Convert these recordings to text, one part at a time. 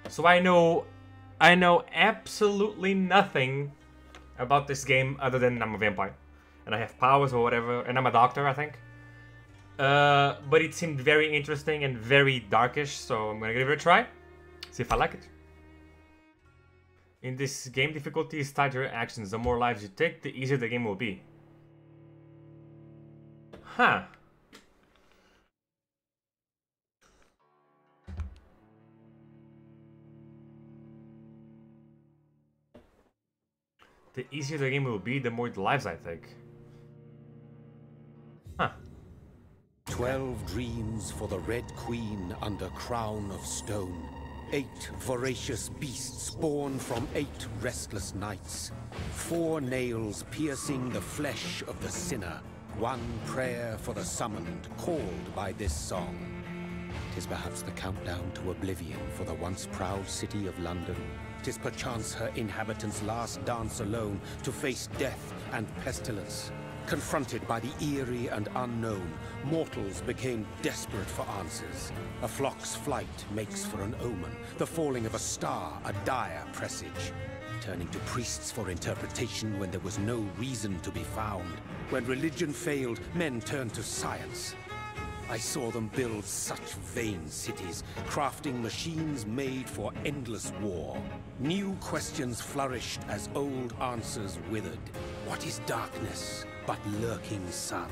So I know absolutely nothing about this game other than I'm a vampire. And I have powers or whatever, and I'm a doctor, I think. But it seemed very interesting and very darkish, so I'm gonna give it a try. See if I like it. In this game, difficulty is tied to your actions. The more lives you take, the easier the game will be. Huh. The easier the game will be, the more lives I take. Huh. 12 dreams for the Red Queen under crown of stone. 8 voracious beasts born from 8 restless nights. 4 nails piercing the flesh of the sinner. 1 prayer for the summoned, called by this song. 'Tis perhaps the countdown to oblivion for the once proud city of London. 'Tis perchance her inhabitants' last dance alone to face death and pestilence. Confronted by the eerie and unknown, mortals became desperate for answers. A flock's flight makes for an omen, the falling of a star a dire presage. Turning to priests for interpretation when there was no reason to be found. When religion failed, men turned to science. I saw them build such vain cities, crafting machines made for endless war. New questions flourished as old answers withered. What is darkness but lurking sun?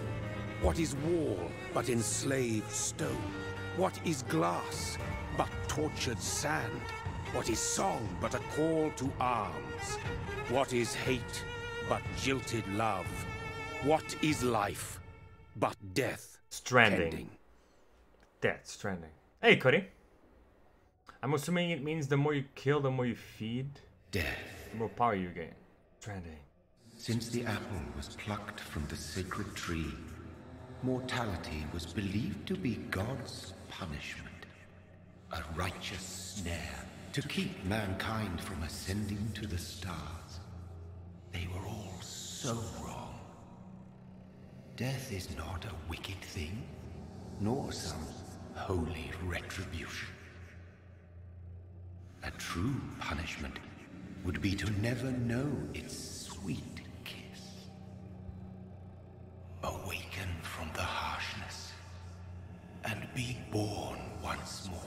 What is wall but enslaved stone? What is glass but tortured sand? What is song but a call to arms? What is hate but jilted love? What is life but death? Stranding. Pending. Death Stranding. Hey, Cody. I'm assuming it means the more you kill, the more you feed. Death. The more power you gain. Stranding. Since the apple was plucked from the sacred tree, mortality was believed to be God's punishment. A righteous snare to keep mankind from ascending to the stars. They were all so wrong. Death is not a wicked thing, nor some holy retribution. A true punishment would be to never know its sweet kiss. Awaken from the harshness and be born once more.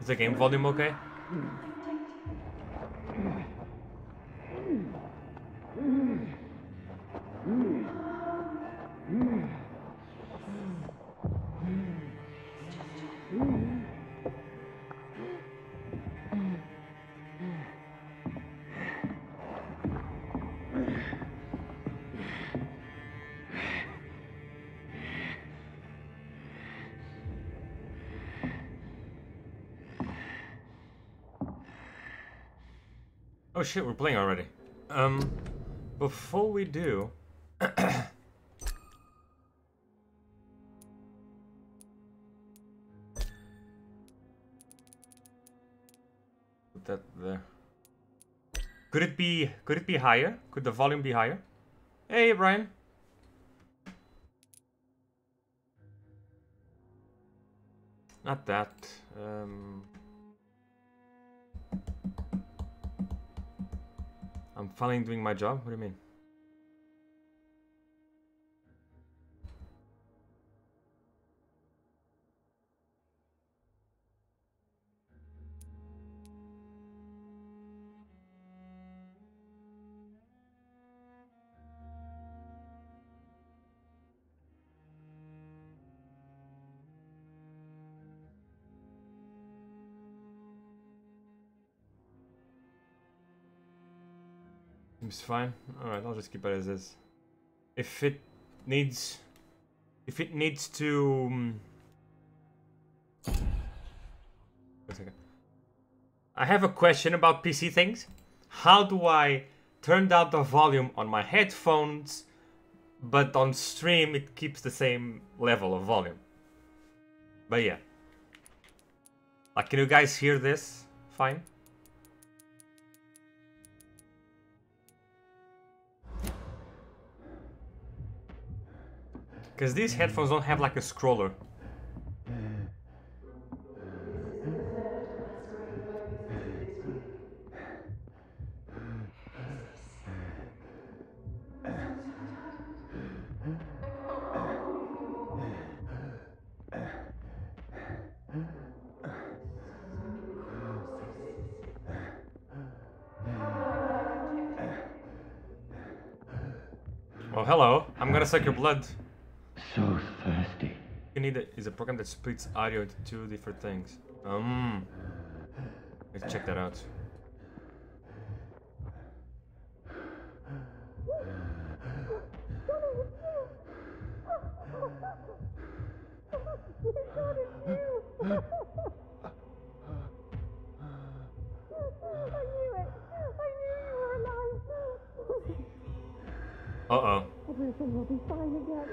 Is the game volume okay? Oh shit, we're playing already. Before we do... Put that there. Could it be higher? Could the volume be higher? Hey, Brian. Not that. I'm finally doing my job? What do you mean? Seems fine. Alright, I'll just keep it as is. If it needs to... Wait a second. I have a question about PC things. How do I turned out the volume on my headphones, but on stream it keeps the same level of volume. But yeah. Like, can you guys hear this? Fine. Because these headphones don't have like a scroller. Well, hello. I'm gonna suck your blood. So thirsty. You need is a program that splits audio into two different things. Let's check that out. Uh-oh. Everything will be fine again.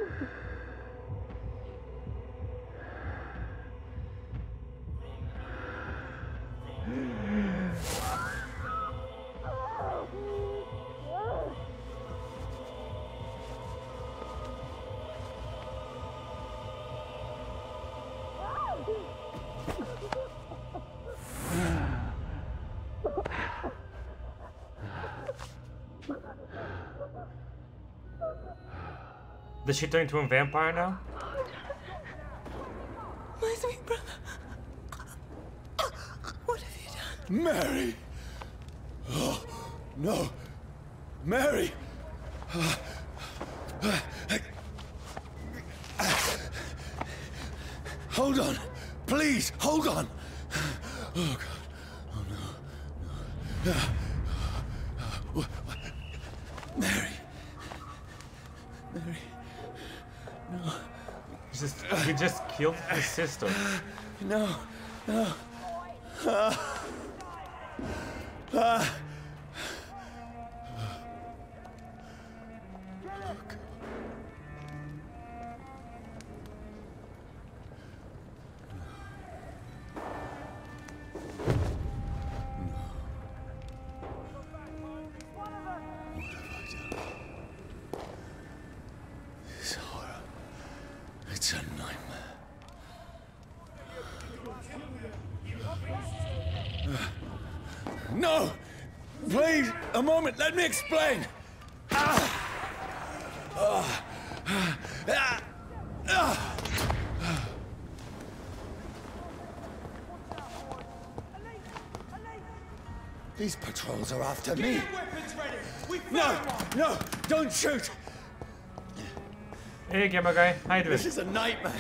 Does she turn into a vampire now? My sweet brother. What have you done? Mary! Oh, no. Mary! Hold on. Please, hold on. Oh, God. Oh, no. No. Mary. Mary. No. He just killed his sister. No. No. It's a nightmare. No! Please, a moment, let me explain! These patrols are after me! No! No! Don't shoot! Hey, gamer guy, how you doing? This is a nightmare!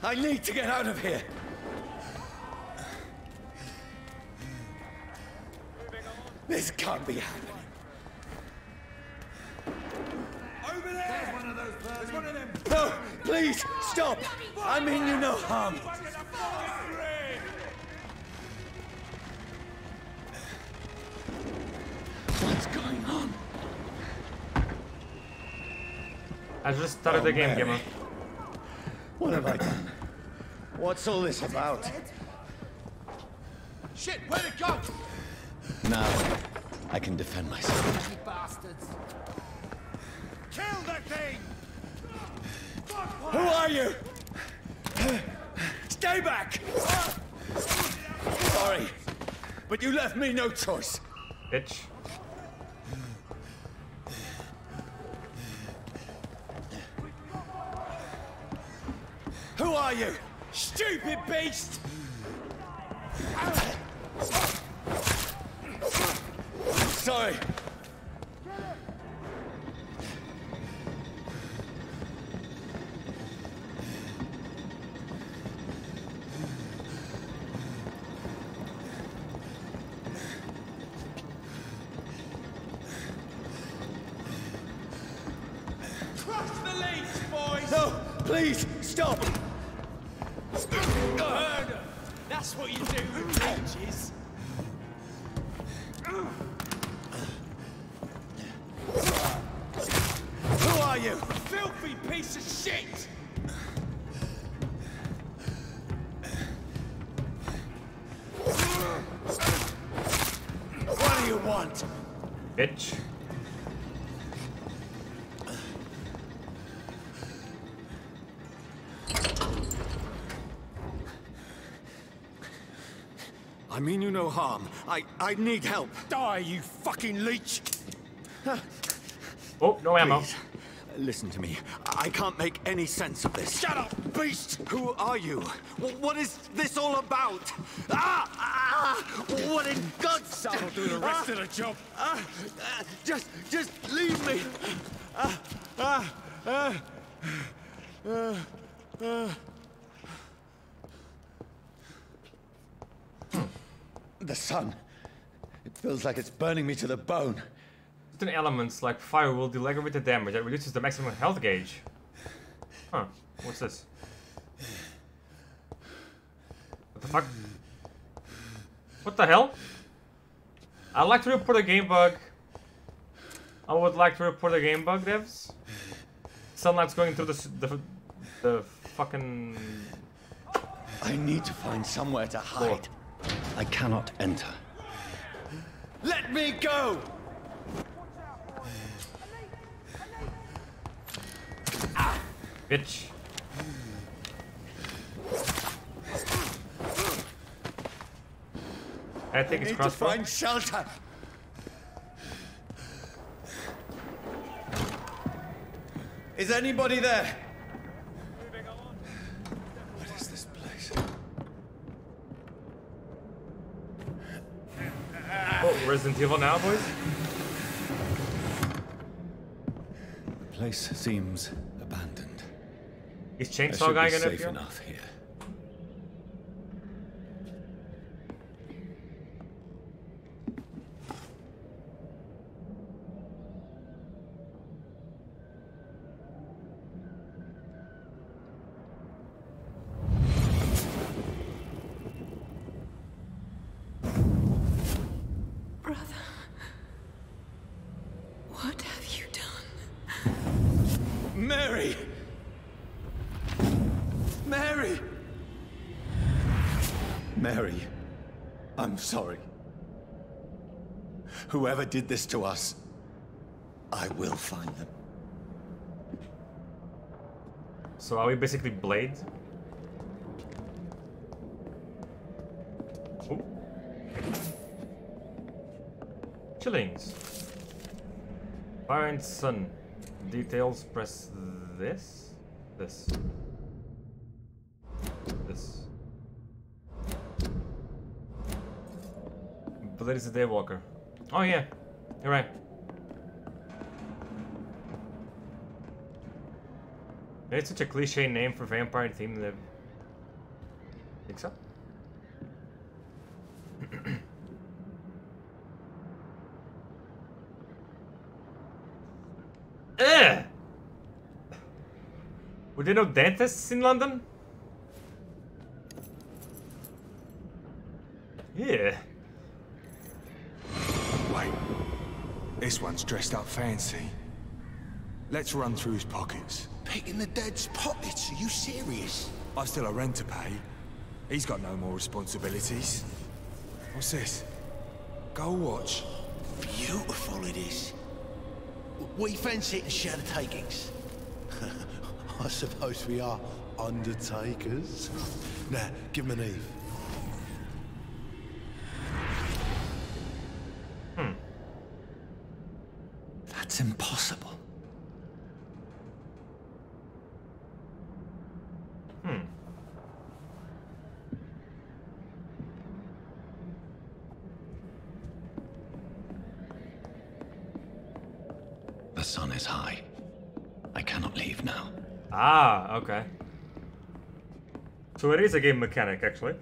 I need to get out of here! This can't be happening. Over there! There's one of those birds. There's one of them. No! Please! Stop! I mean you no harm. What's going on? I just started the game, Mary. gamer. What have I done? What's all this about? Shit, where'd it go? Now, I can defend myself. You bastards. Kill that thing! Who are you? Stay back! Sorry, but you left me no choice. Bitch. Who are you? Stupid beast! Sorry. Crush the leads, boys! No, please, stop! Murder! That's what you do with leeches. you? Filthy piece of shit! What do you want? Bitch. I mean you no harm. I need help. Die, you fucking leech! Oh, no ammo. Please, listen to me. I can't make any sense of this. Shut up, beast! Who are you? What is this all about? What in God's name? That'll do the rest of the job. Just leave me. The sun. It feels like it's burning me to the bone. Certain elements like fire will deal aggravated damage that reduces the maximum health gauge. Huh. What's this? What the fuck? What the hell? I'd like to report a game bug. I would like to report a game bug, devs. Sunlight's going through the fucking... I need to find somewhere to hide. I cannot enter. Let me go! Bitch. I think it's need to crossbow. find shelter. Is anybody there? What is this place? Oh, Resident Evil now, boys? The place seems abandoned. Is I Chainsaw should Guy be gonna safe appear? enough here. Brother, what have you done? Mary! Mary! Mary, I'm sorry. Whoever did this to us, I will find them. So are we basically Blade? Ooh. Chillings. Fire and Sun. Details, press this. This. This. Blade is a Daywalker. Oh yeah, you're right. It's such a cliche name for vampire theme that... Think so? Ugh! Were there no dentists in London? Yeah. Wait. This one's dressed up fancy. Let's run through his pockets. Picking the dead's pockets? Are you serious? I've still a rent to pay. He's got no more responsibilities. What's this? Gold watch. Beautiful it is. We fence it and share the takings. I suppose we are undertakers. Now, give him an Eve. That's impossible. The sun is high. I cannot leave now. Ah, okay. So it is a game mechanic, actually.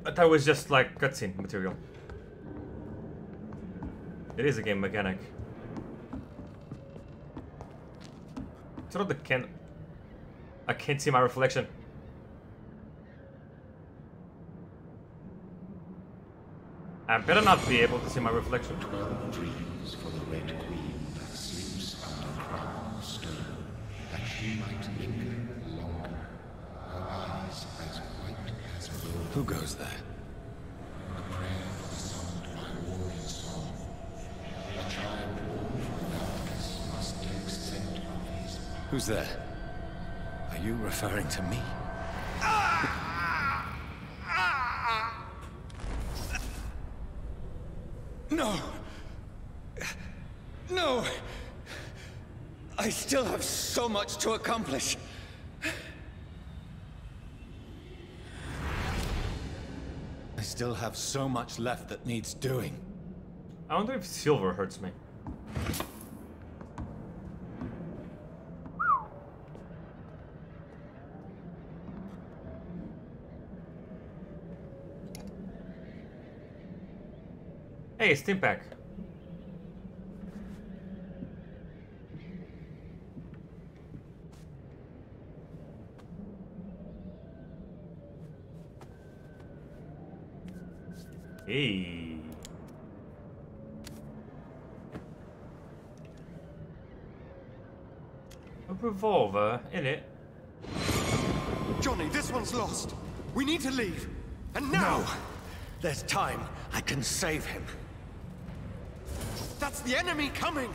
I thought it was just like cutscene material. It is a game mechanic. It's not the can. I can't see my reflection. I better not be able to see my reflection. 12 dreams for the Red Queen that sleeps under crown of stone. she might linger longer, her eyes as white as wool. Who goes there? A prayer summoned by warrior song. A child born from darkness must take scent of his power. Who's there? Are you referring to me? No! No! I still have so much to accomplish. I still have so much left that needs doing. I wonder if silver hurts me. Hey, Steam Pack. Hey. A revolver in it. Johnny, this one's lost. We need to leave. And now! No. There's time. I can save him. That's the enemy coming!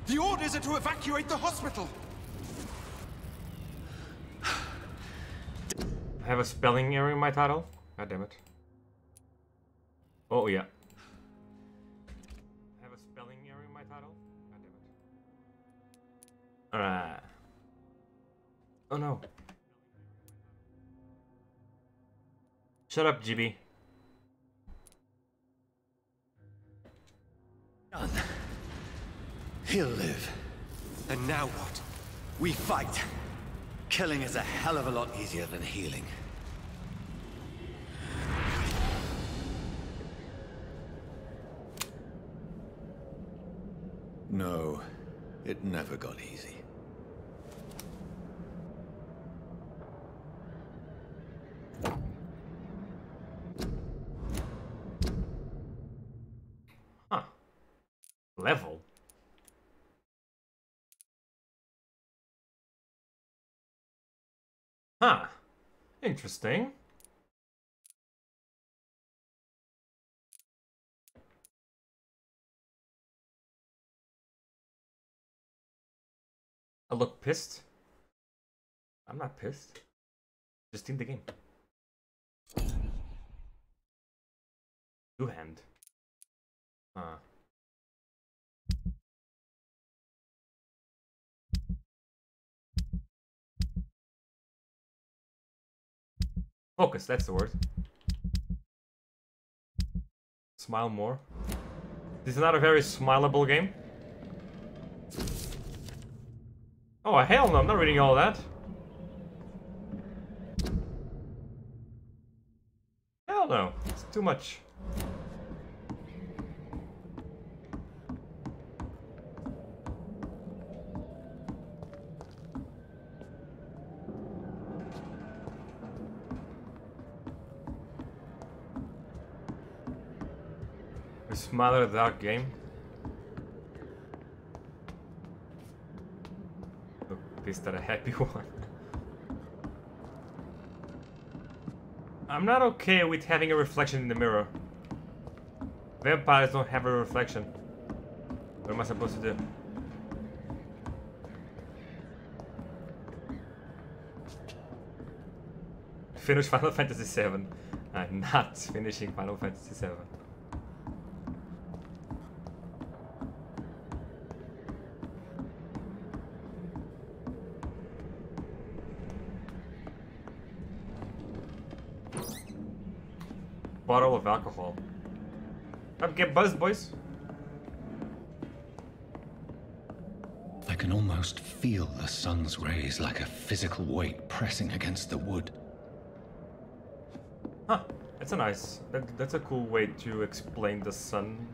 The orders are to evacuate the hospital! I have a spelling error in my title. God damn it. Oh yeah. I have a spelling error in my title. God damn it. Alright. Oh no. Shut up, GB. Done. He'll live. And now what? We fight. Killing is a hell of a lot easier than healing. No, it never got easy. Huh. Level? Huh. Interesting. I look pissed. I'm not pissed. Just in the game. Two-hand. Huh. Focus, that's the word. Smile more. This is not a very smileable game. Oh, hell no, I'm not reading all that. Hell no, it's too much. A smaller dark game. Is that a happy one? I'm not okay with having a reflection in the mirror. Vampires don't have a reflection. What am I supposed to do? Finish Final Fantasy VII. I'm not finishing Final Fantasy VII. Bottle of alcohol. Come get buzzed, boys. I can almost feel the sun's rays like a physical weight pressing against the wood. Huh. That's a nice... That's a cool way to explain the sun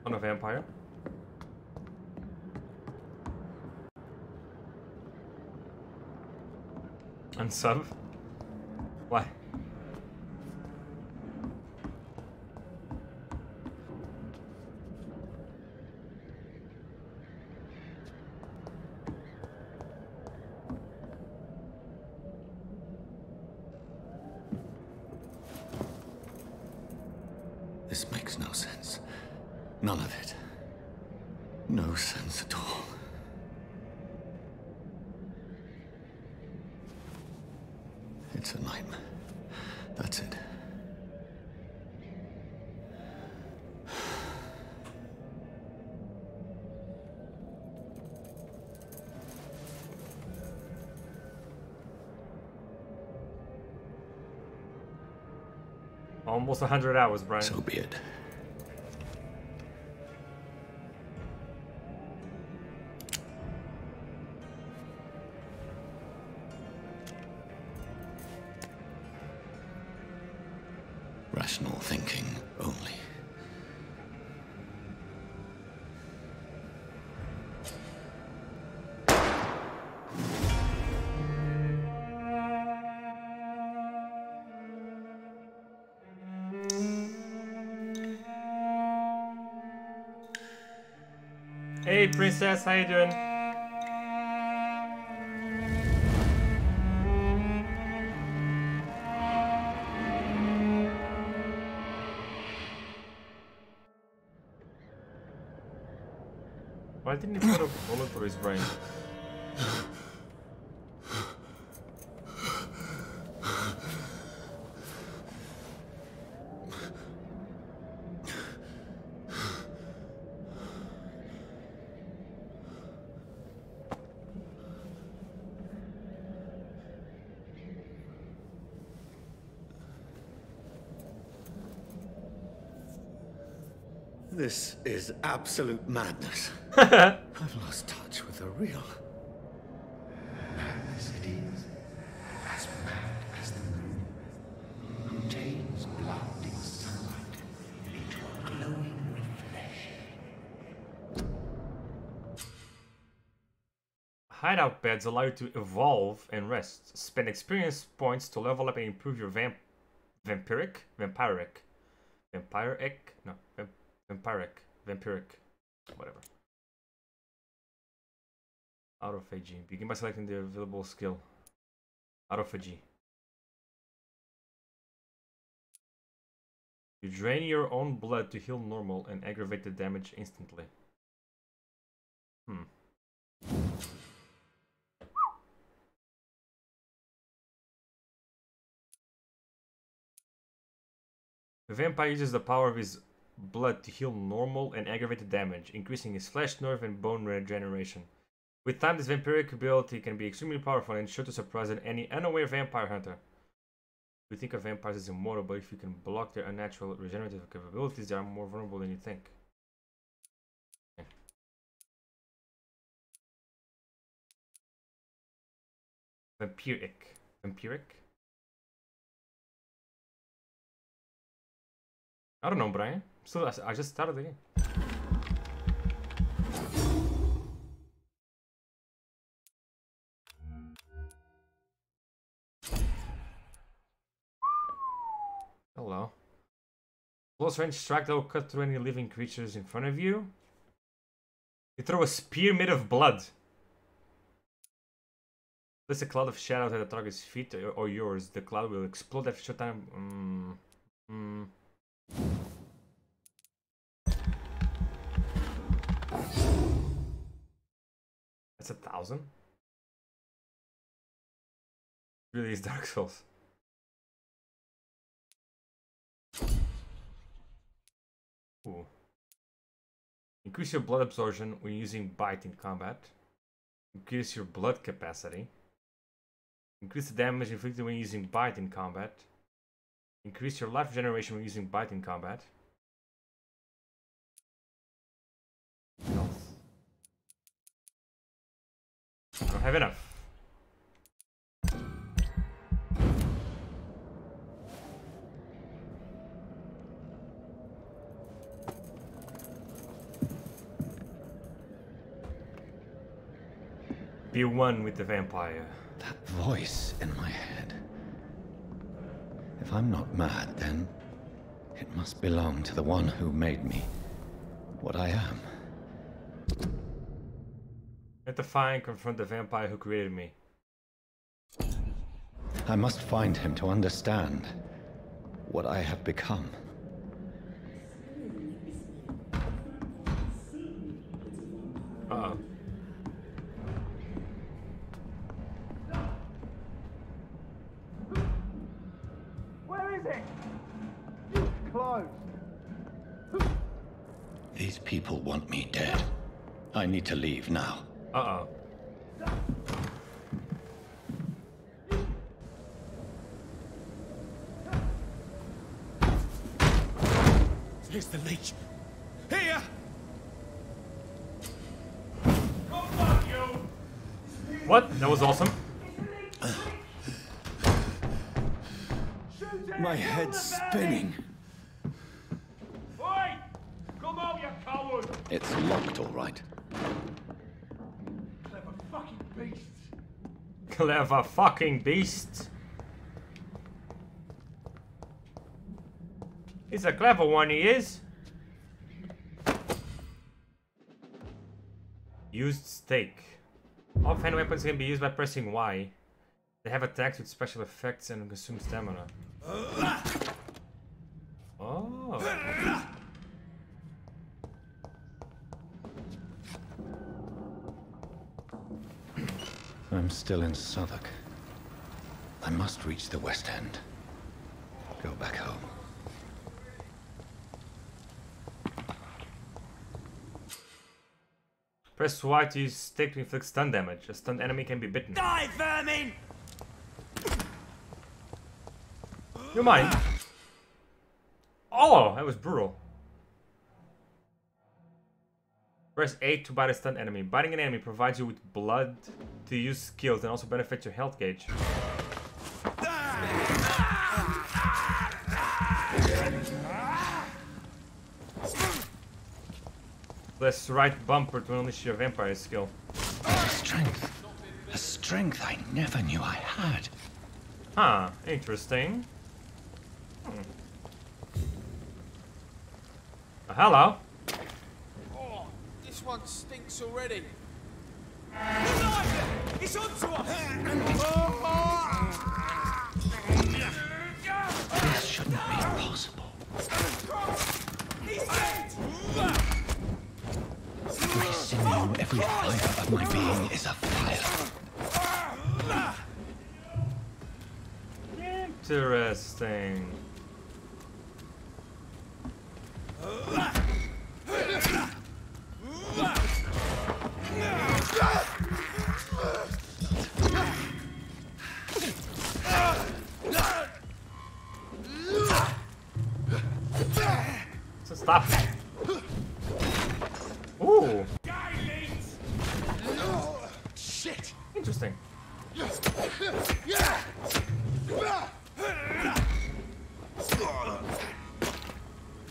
on a vampire. Unsub? Why? This makes no sense. None of it. No sense at all. It's a nightmare. That's it. Almost 100 hours, Brian. So be it. Rational thinking only. Hey, princess, how you doing? Why didn't he put a bullet through his brain? This is absolute madness. I've lost touch with the real. Madness it is, as mad as the moon, who turns blinding sunlight into a glowing reflection. Hideout beds allow you to evolve and rest. Spend experience points to level up and improve your vampiric, whatever. Autophagy. Begin by selecting the available skill. Autophagy. You drain your own blood to heal normal and aggravate the damage instantly. The vampire uses the power of his blood to heal normal and aggravated damage, increasing his flesh, nerve, and bone regeneration. With time, this vampiric ability can be extremely powerful and sure to surprise any unaware vampire hunter. We think of vampires as immortal, but if you can block their unnatural regenerative capabilities, they are more vulnerable than you think. Okay. Vampiric? I don't know, Brian. I just started the game. Hello. Close range strike that will cut through any living creatures in front of you. You throw a spear made of blood. Place a cloud of shadows at the target's feet or yours. The cloud will explode after short time. That's 1,000. Really is Dark Souls. Ooh. Increase your blood absorption when using bite in combat. Increase your blood capacity. Increase the damage inflicted when using bite in combat. Increase your life regeneration when using bite in combat. Health. I don't have enough. Be one with the vampire. That voice in my head. If I'm not mad, then it must belong to the one who made me what I am. Identify and confront the vampire who created me. I must find him to understand what I have become. Uh-oh. Where is it? Closed. These people want me dead. I need to leave now. Uh-oh. Here's the leech. Here! What? That was awesome. My head's spinning. Oi! Come out, you coward! It's locked, all right. Clever fucking beasts. Clever fucking beast. He's a clever one, he is. Used stake. Offhand weapons can be used by pressing Y. They have attacks with special effects and consume stamina. Oh. I'm still in Southwark. I must reach the West End. Go back home. Press Y to use stick to inflict stun damage. A stunned enemy can be bitten. Die, vermin! You mind? Oh, that was brutal. Press A to bite a stunned enemy. Biting an enemy provides you with blood to use skills and also benefits your health gauge. Press right bumper to unleash your vampire skill. Strength. A strength I never knew I had. Huh, interesting. Hello. Oh, this one stinks already. It's onto us! This shouldn't be possible. He's dead! Every sinew, every fiber of my being is afire. Interesting. So stop. Ooh. Shit! Interesting.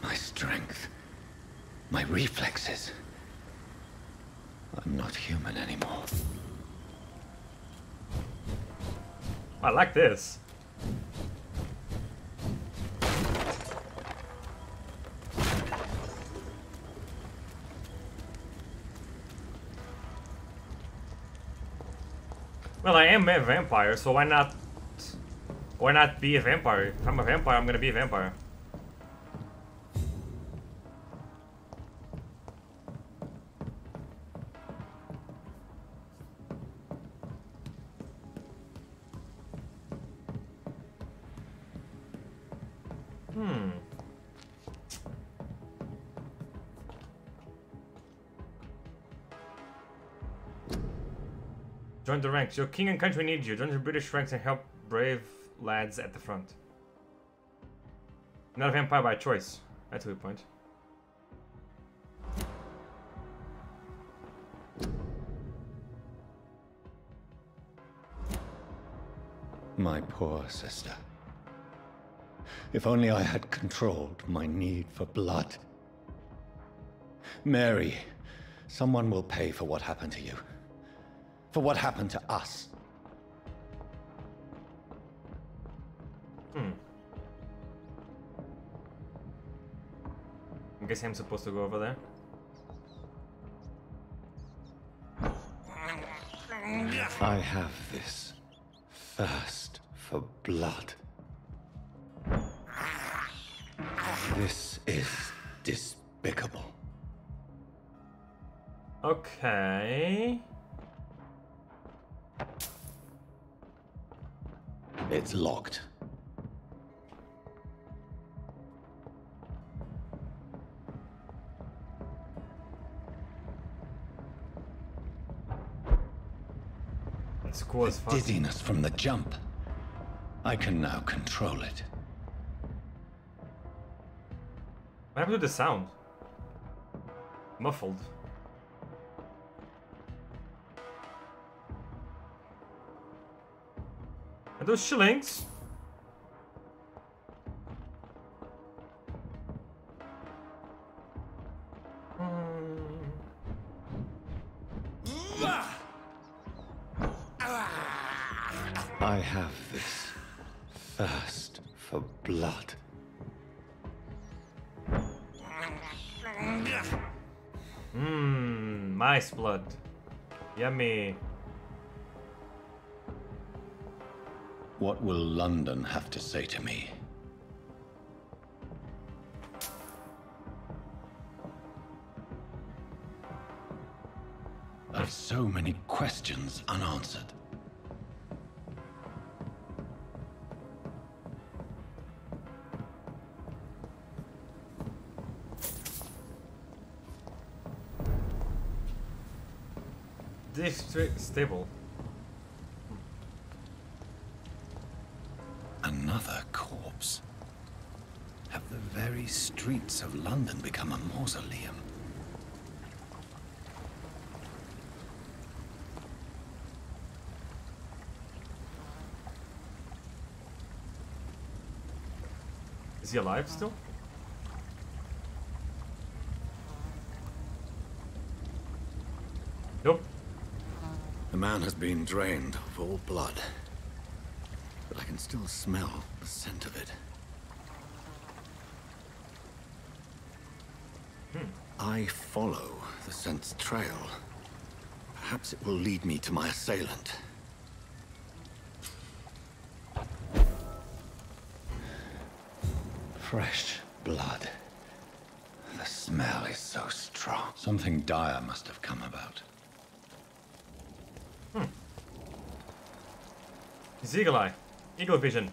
My strength. My reflexes. I'm not human anymore. I like this. Well, I am a vampire, so why not be a vampire? If I'm a vampire, I'm gonna be a vampire. Join the ranks. Your king and country need you. Join the British ranks and help brave lads at the front. Not a vampire by choice. That's a good point. My poor sister. If only I had controlled my need for blood. Mary, someone will pay for what happened to you. For what happened to us. I guess I'm supposed to go over there. I have this thirst for blood. This is despicable. Okay. It's locked. It's cool as fuck. Dizziness from the jump. I can now control it. What happened to the sound? Muffled. Are those shillings? I have this thirst for blood. Mice blood. Yummy. What will London have to say to me? I've so many questions unanswered. District stable. Another corpse. Have the very streets of London become a mausoleum? Is he alive still? Nope. The man has been drained of all blood, but I can still smell the scent of it. I follow the scent's trail. Perhaps it will lead me to my assailant. Fresh blood. The smell is so strong. Something dire must have come about. His eagle eye. Eagle vision.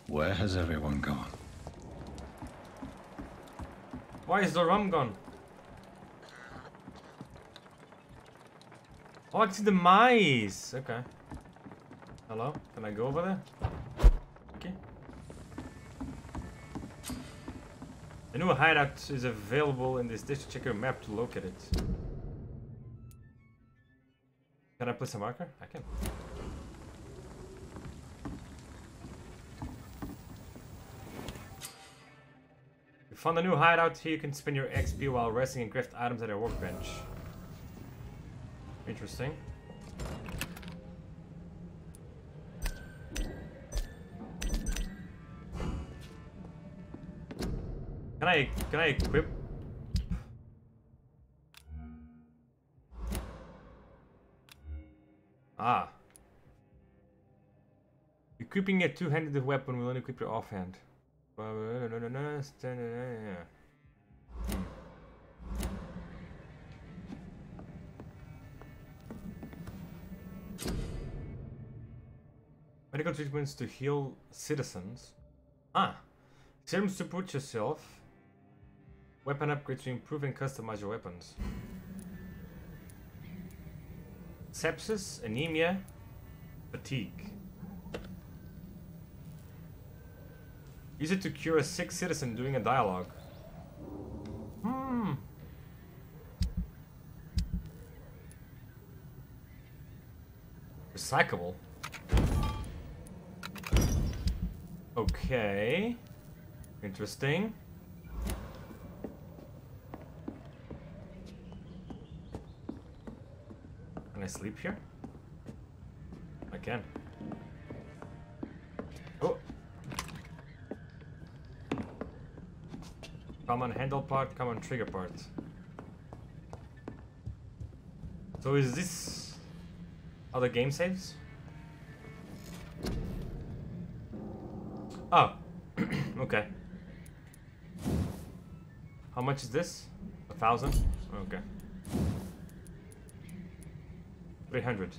Where has everyone gone? Why is the rum gone? Oh, I can see the mice. Okay. Hello? Can I go over there? Okay. A new hideout is available in this district. Check your map to locate it. Can I place a marker? I can. You found a new hideout. Here you can spend your XP while resting and craft items at your workbench. Interesting. Can I equip? Ah. Equipping a two-handed weapon will only equip your offhand. Medical treatments to heal citizens. Ah. Serums to put yourself. Weapon upgrades to improve and customize your weapons. Sepsis, anemia, fatigue. Use it to cure a sick citizen during a dialogue. Recyclable. Okay. Interesting. Can I sleep here? I can. Oh! Common handle part, common trigger part. So is this how the game saves? Oh! Okay. How much is this? 1,000? Okay. 300.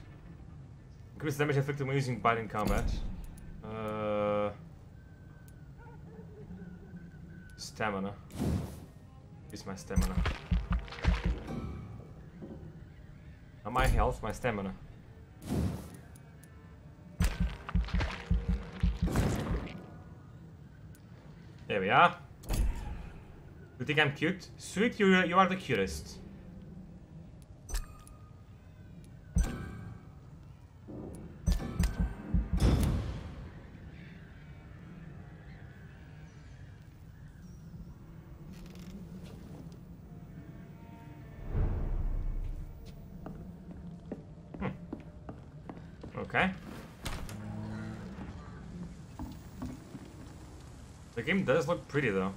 Increase damage inflicted when using bite in combat. Stamina. Use my stamina. Not my health, my stamina. There we are. You think I'm cute? Sweet, you are the cutest. Okay. The game does look pretty though.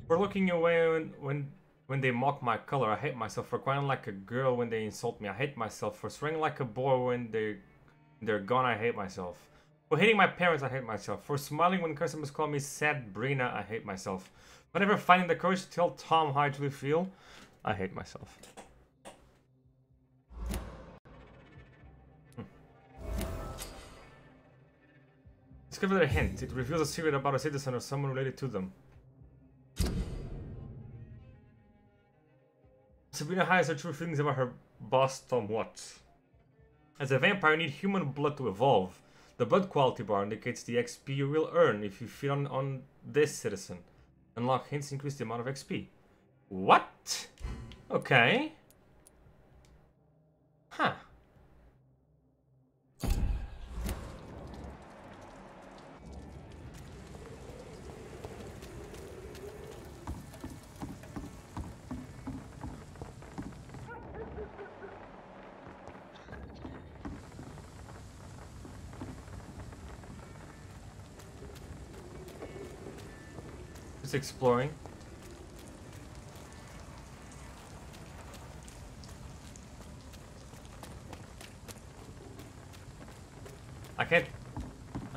For looking away when they mock my color, I hate myself. For crying like a girl when they insult me, I hate myself. For swearing like a boy when they're gone, I hate myself. For hating my parents, I hate myself. For smiling when customers call me sad Brina, I hate myself. For never finding the courage to tell Tom how I truly feel, I hate myself. Discover a hint. It reveals a secret about a citizen or someone related to them. Sabrina hides her true feelings about her boss, Tom Watts. As a vampire, you need human blood to evolve. The blood quality bar indicates the XP you will earn if you feed on this citizen. Unlock hints increase the amount of XP. What? Okay. Huh. Just exploring. I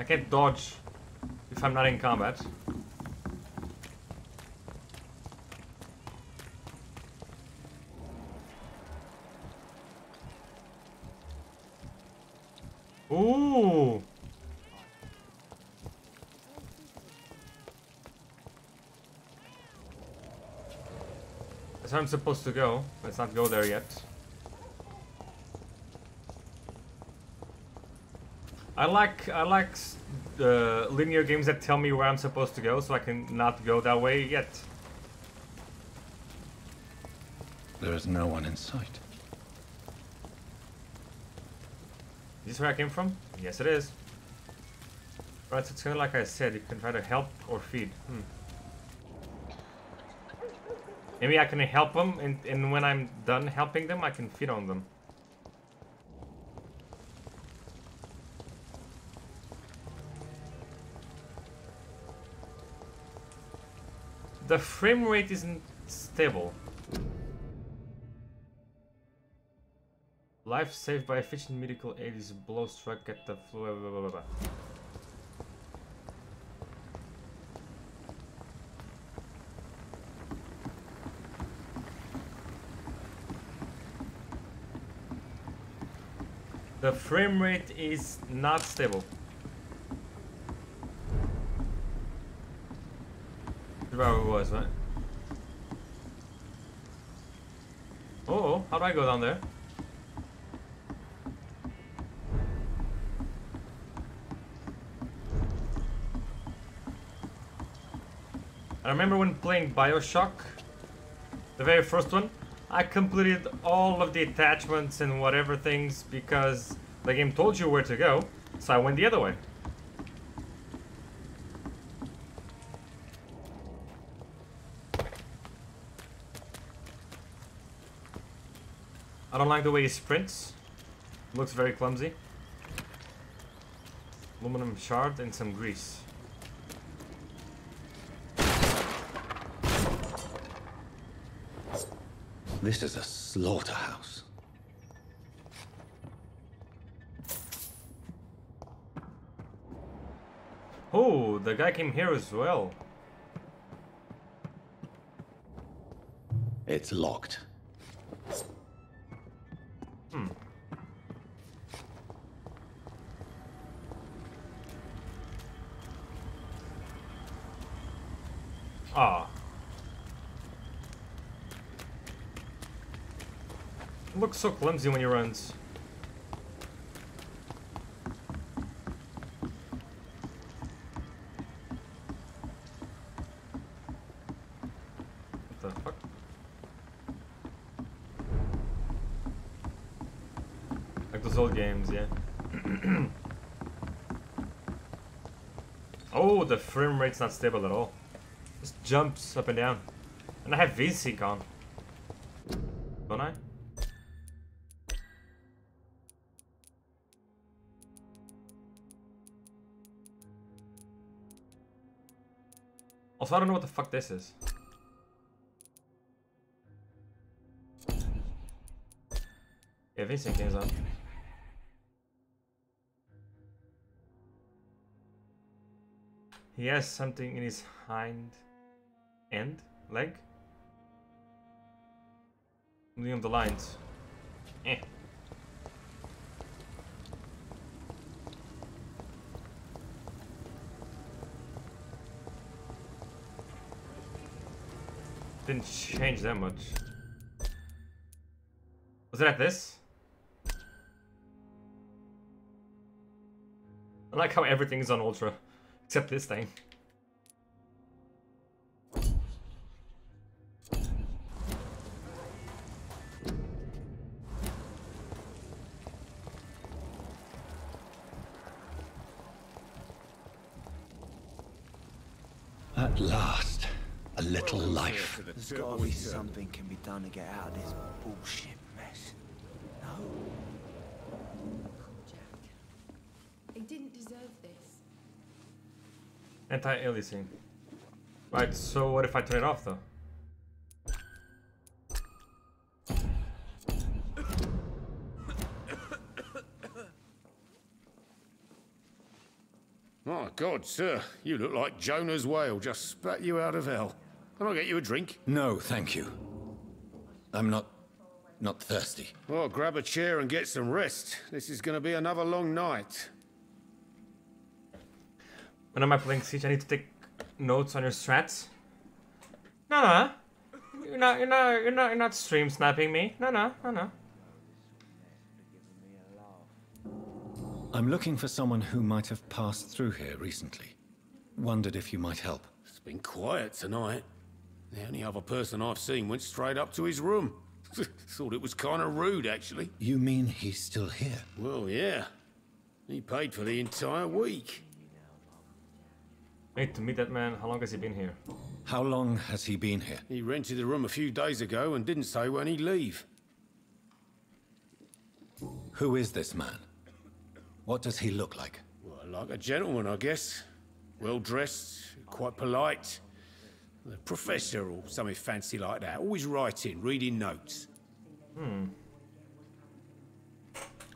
can't dodge if I'm not in combat. Ooh. That's how I'm supposed to go. Let's not go there yet. I like linear games that tell me where I'm supposed to go, so I can not go that way yet. There is no one in sight. Is this where I came from? Yes, it is. Right, so it's kind of like I said, you can try to help or feed. Maybe I can help them, and when I'm done helping them, I can feed on them. The frame rate isn't stable. Life saved by efficient medical aid is blow struck at the blah, blah, blah, blah. The frame rate is not stable. Where it was, right? Oh, how do I go down there? I remember when playing BioShock, the very first one, I completed all of the attachments and whatever things because the game told you where to go, so I went the other way. I don't like the way he sprints. Looks very clumsy. Aluminum shard and some grease. This is a slaughterhouse. Oh, the guy came here as well. It's locked. Ah. Looks so clumsy when he runs. What the fuck? Like those old games, yeah. Oh, the frame rate's not stable at all. Just jumps up and down. And I have VSync on. Don't I? Also, I don't know what the fuck this is. Yeah, VSync is on. He has something in his hind end leg. Looking at the lines. Eh. Didn't change that much. Was it at this? I like how everything's on ultra. Except this thing. At last, a little life. There's gotta be something can be done to get out of this bullshit mess. No? Jack, I didn't deserve this. Anti-aliasing. Right, so what if I turn it off though? My God, sir, you look like Jonah's whale just spat you out of hell. Can I get you a drink? No, thank you. I'm not thirsty. Well, grab a chair and get some rest. This is going to be another long night. When am I playing Siege? I need to take notes on your strats. No. You're not stream snapping me. No. I'm looking for someone who might have passed through here recently. Wondered if you might help. It's been quiet tonight. The only other person I've seen went straight up to his room. Thought it was kind of rude, actually. You mean he's still here? Well, yeah. He paid for the entire week. I need to meet that man. How long has he been here? How long has he been here? He rented the room a few days ago and didn't say when he'd leave. Who is this man? What does he look like? Well, like a gentleman, I guess. Well-dressed, quite polite. A professor or something fancy like that. Always writing, reading notes.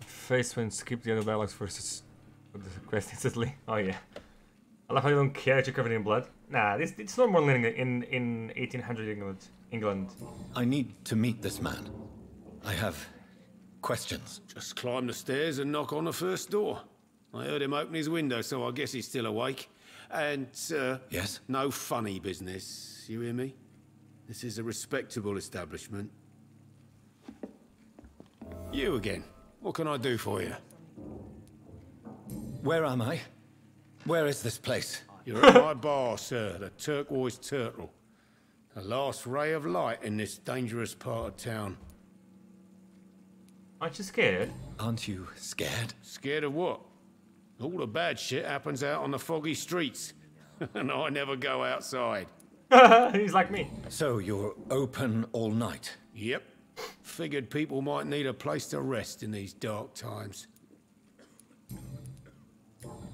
Face when skip the other dialogues versus the quest instantly. Oh yeah. I love how you don't care that you're covered in blood. Nah, it's normal in 1800 England. I need to meet this man. I have questions. Just climb the stairs and knock on the first door. I heard him open his window, so I guess he's still awake. And, Yes? no funny business, you hear me? This is a respectable establishment. You again. What can I do for you? Where am I? Where is this place? You're at my bar, sir, the Turquoise Turtle. The last ray of light in this dangerous part of town. Aren't you scared? Aren't you scared? Scared of what? All the bad shit happens out on the foggy streets. And I never go outside. He's like me. So you're open all night? Yep. Figured people might need a place to rest in these dark times.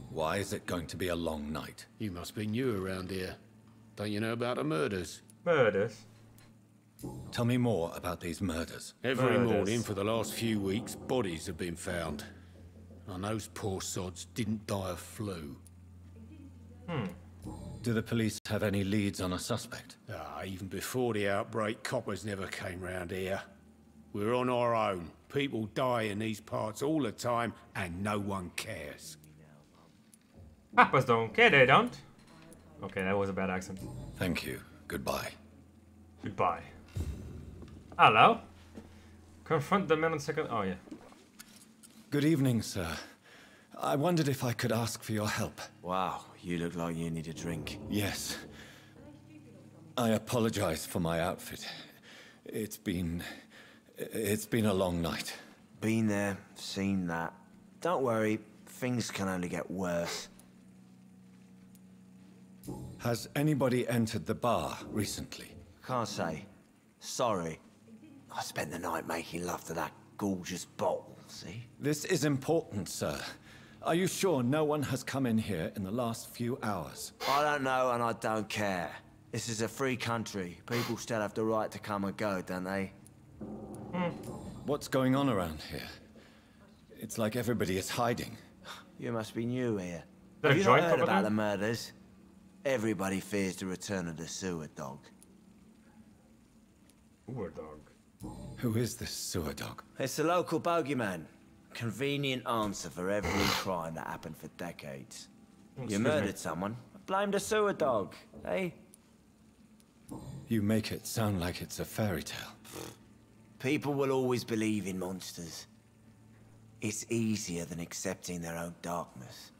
Why is it going to be a long night? You must be new around here. Don't you know about the murders? Murders. Tell me more about these murders. Every Murders. morning for the last few weeks, bodies have been found. And those poor sods didn't die of flu. Do the police have any leads on a suspect? Even before the outbreak, coppers never came round here. We're on our own. People die in these parts all the time, and no one cares. Papas don't care, they don't. Okay, that was a bad accent. Thank you. Goodbye. Goodbye. Hello? Confront the man on second... Oh, yeah. Good evening, sir. I wondered if I could ask for your help. Wow, you look like you need a drink. Yes. I apologize for my outfit. It's been a long night. Been there, seen that. Don't worry, things can only get worse. Has anybody entered the bar recently? Can't say. Sorry. I spent the night making love to that gorgeous bottle, see? This is important, sir. Are you sure no one has come in here in the last few hours? I don't know and I don't care. This is a free country. People still have the right to come and go, don't they? What's going on around here? It's like everybody is hiding. You must be new here. That Have you not joint heard over about there? the murders? Everybody fears the return of the sewer dog. Sewer dog. Who is this sewer dog? It's the local bogeyman. Convenient answer for every crime that happened for decades. You murdered someone, blame the sewer dog, eh? You make it sound like it's a fairy tale. People will always believe in monsters. It's easier than accepting their own darkness.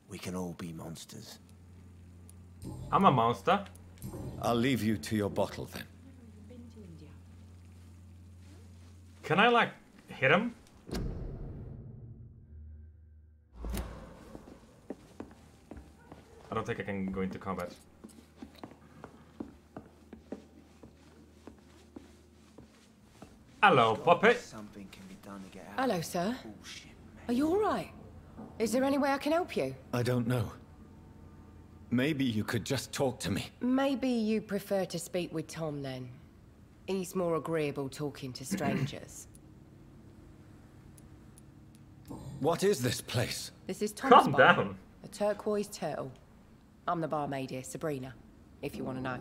We can all be monsters. I'm a monster. I'll leave you to your bottle then. Can I, like, hit him? I don't think I can go into combat. Hello, puppet. Something can be done to get out. Hello, sir. Are you all right? Is there any way I can help you? I don't know. Maybe you could just talk to me. Maybe you prefer to speak with Tom then. He's more agreeable talking to strangers. What is this place? This is Tom's Calm bar. down. A turquoise turtle. I'm the barmaid here, Sabrina, if you want to know.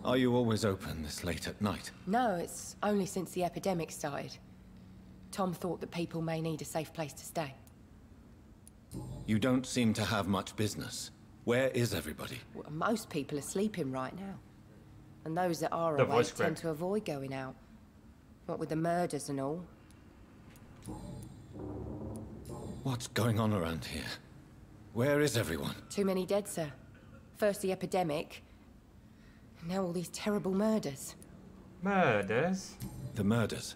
Are you always open this late at night? No, it's only since the epidemic started. Tom thought that people may need a safe place to stay. You don't seem to have much business. Where is everybody? Well, most people are sleeping right now. And those that are The awake voice tend crack. to avoid going out. What with the murders and all. What's going on around here? Where is everyone? Too many dead, sir. First the epidemic, now all these terrible murders. Murders? The murders.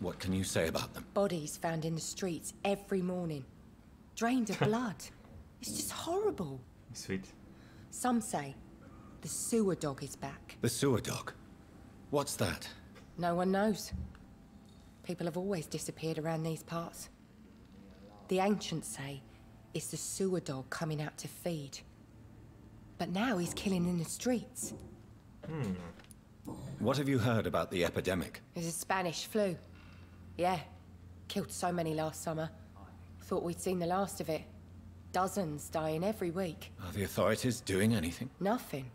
What can you say about them? Bodies found in the streets every morning. Drained of blood. It's just horrible. Sweet. Some say the sewer dog is back. The sewer dog. What's that? No one knows. People have always disappeared around these parts. The ancients say it's the sewer dog coming out to feed. But now he's killing in the streets. What have you heard about the epidemic? There's a Spanish flu. Yeah. Killed so many last summer. Thought we'd seen the last of it. Dozens dying every week. Are the authorities doing anything? Nothing.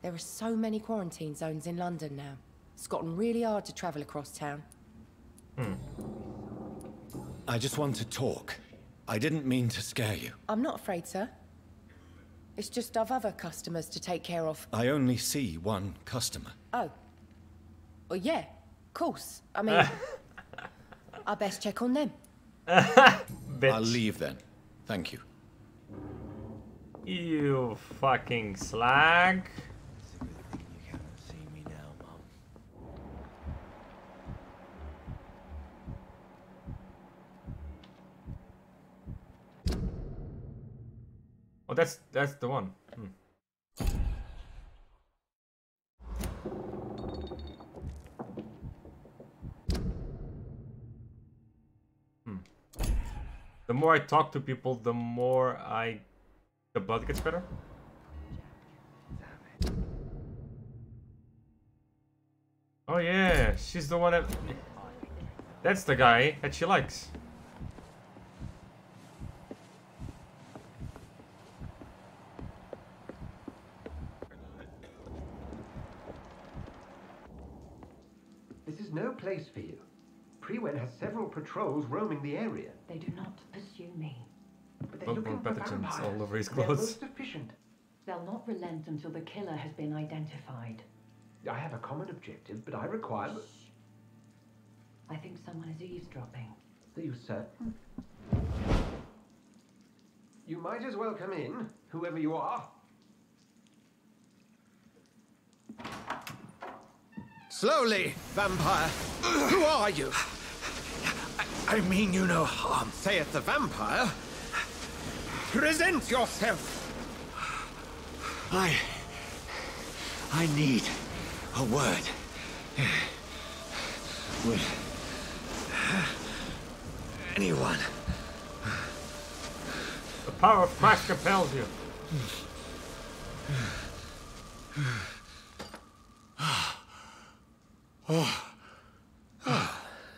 There are so many quarantine zones in London now. It's gotten really hard to travel across town. I just want to talk. I didn't mean to scare you. I'm not afraid, sir. It's just I've other customers to take care of. I only see one customer. Oh. Well, yeah, of course. I mean, I best check on them. Bitch. I'll leave then. Thank you. You fucking slag. You can't see me now, Mum. Oh, that's the one. The more I talk to people, the more the blood gets better. Oh yeah, she's the one that... That's the guy that she likes. no place for you. Prewen has several patrols roaming the area. They do not pursue me. But they're looking for vampires. All over his They're clothes. most efficient. They'll not relent until the killer has been identified. I have a common objective, but I require... I think someone is eavesdropping. Are you certain? You might as well come in, whoever you are. Slowly, vampire. Who are you? I mean you no harm. Saith the vampire. Present yourself. I need a word. Would anyone? The power of Christ compels you.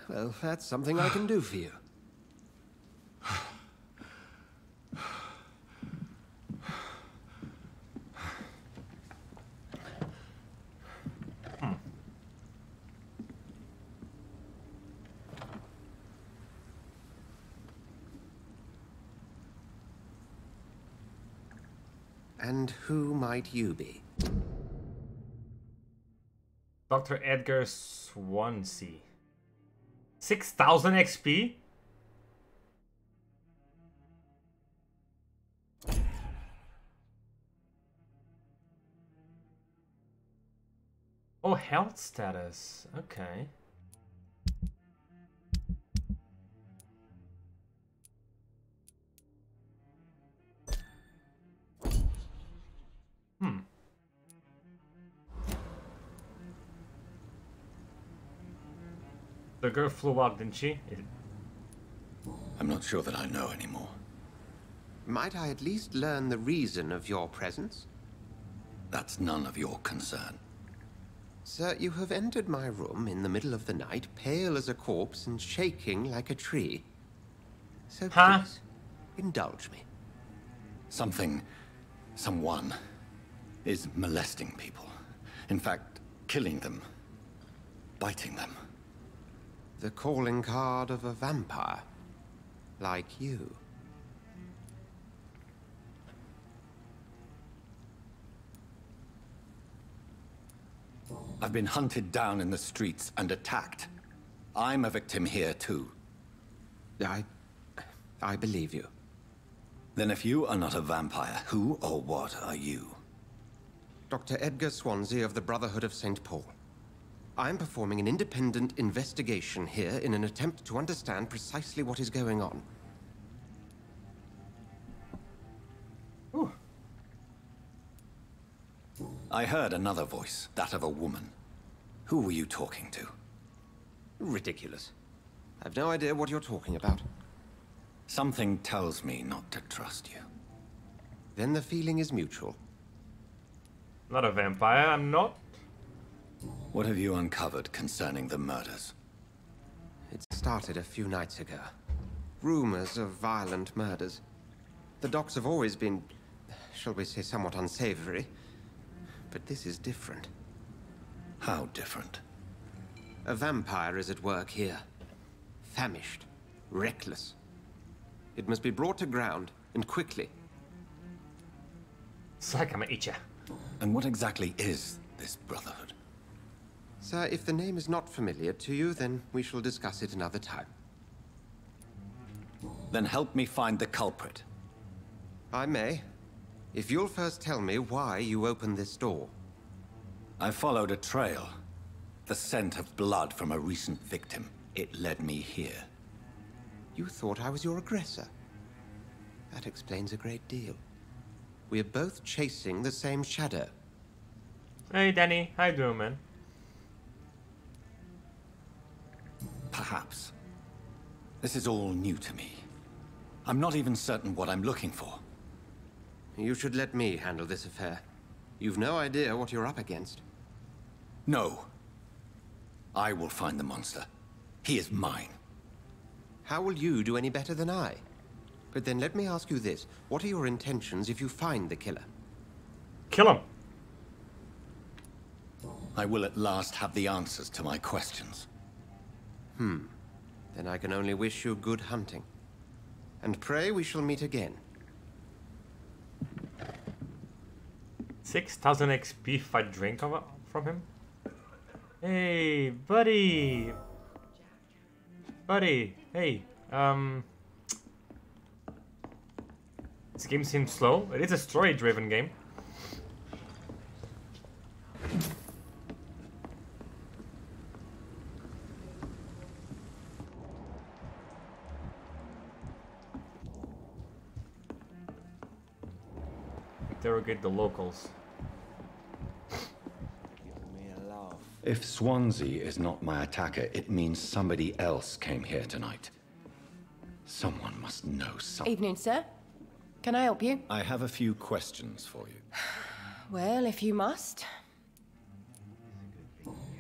Well, that's something I can do for you. And who might you be? Dr. Edgar Swansea. 6,000 XP? Oh, health status. Okay. The girl flew out, didn't she? I'm not sure that I know anymore. Might I at least learn the reason of your presence? That's none of your concern. Sir, you have entered my room in the middle of the night, pale as a corpse and shaking like a tree. So please, indulge me. Someone is molesting people. In fact, killing them. Biting them. The calling card of a vampire. Like you. I've been hunted down in the streets and attacked. I'm a victim here too. I believe you. Then if you are not a vampire, who or what are you? Dr. Edgar Swansea of the Brotherhood of St. Paul. I'm performing an independent investigation here in an attempt to understand precisely what is going on. Ooh. I heard another voice, that of a woman. Who were you talking to? Ridiculous. I've no idea what you're talking about. Something tells me not to trust you. Then the feeling is mutual. Not a vampire, I'm not. What have you uncovered concerning the murders? It started a few nights ago. Rumors of violent murders. The docks have always been, shall we say, somewhat unsavory. But this is different. How different? A vampire is at work here. Famished. Reckless. It must be brought to ground, and quickly. It's like I'm gonna eat ya. And what exactly is this Brotherhood? Sir, if the name is not familiar to you, then we shall discuss it another time. Then help me find the culprit. I may. If you'll first tell me why you opened this door. I followed a trail. The scent of blood from a recent victim. It led me here. You thought I was your aggressor. That explains a great deal. We're both chasing the same shadow. Hey Danny, how you doing, man? Perhaps. This is all new to me. I'm not even certain what I'm looking for. You should let me handle this affair. You've no idea what you're up against. No. I will find the monster. He is mine. How will you do any better than I? But then let me ask you this. What are your intentions if you find the killer? Kill him. I will at last have the answers to my questions. Then I can only wish you good hunting. And pray we shall meet again. 6,000 XP if I drink from him? Hey, buddy! Buddy, hey, this game seems slow. It is a story-driven game. Interrogate the locals. If Swansea is not my attacker, it means somebody else came here tonight. Someone must know something. Evening, sir. Can I help you? I have a few questions for you. Well, if you must.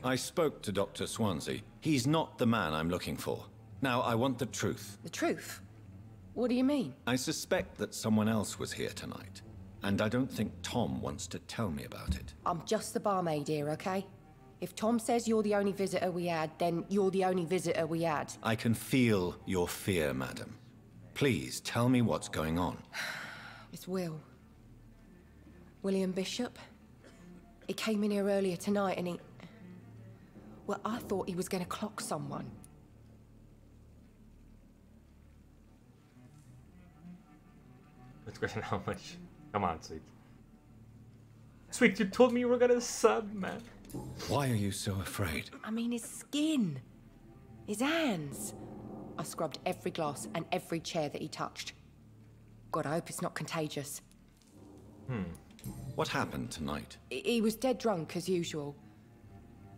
I spoke to Dr. Swansea. He's not the man I'm looking for. Now, I want the truth. The truth? What do you mean? I suspect that someone else was here tonight. And I don't think Tom wants to tell me about it. I'm just the barmaid here, okay? If Tom says you're the only visitor we had, then you're the only visitor we had. I can feel your fear, madam. Please, tell me what's going on. It's Will. William Bishop. He came in here earlier tonight and he... Well, I thought he was going to clock someone. Next question, how much? Come on, Sweet. Sweet, you told me you were gonna sub, man. Why are you so afraid? I mean, his skin. His hands. I scrubbed every glass and every chair that he touched. God, I hope it's not contagious. What happened tonight? He was dead drunk, as usual.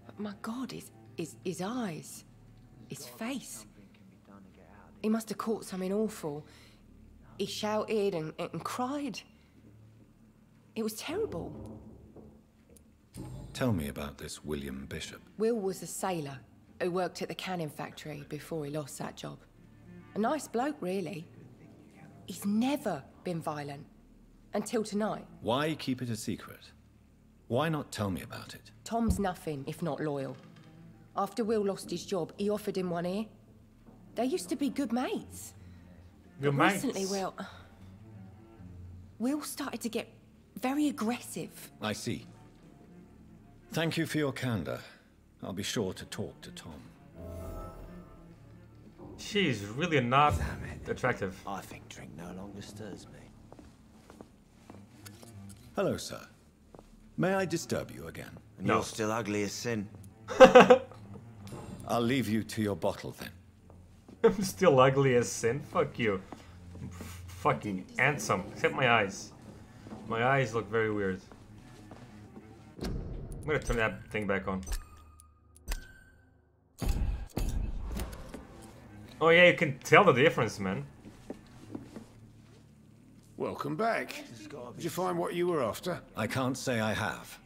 But my God, his eyes. His face. He must have caught something awful. He shouted and cried. It was terrible. Tell me about this William Bishop. Will was a sailor who worked at the canning factory before he lost that job. A nice bloke, really. He's never been violent. Until tonight. Why keep it a secret? Why not tell me about it? Tom's nothing if not loyal. After Will lost his job, he offered him one ear. They used to be good mates. Good but mates? recently, well... Will started to get very aggressive. I see. Thank you for your candor. I'll be sure to talk to Tom. She's really not attractive. I think drink no longer stirs me. Hello, sir. May I disturb you again? And you're still ugly as sin. I'll leave you to your bottle then. I'm still ugly as sin. Fuck you. I'm fucking handsome. Except my eyes. My eyes look very weird. I'm gonna turn that thing back on. Oh yeah, you can tell the difference, man. Welcome back. Did you find what you were after? I can't say I have.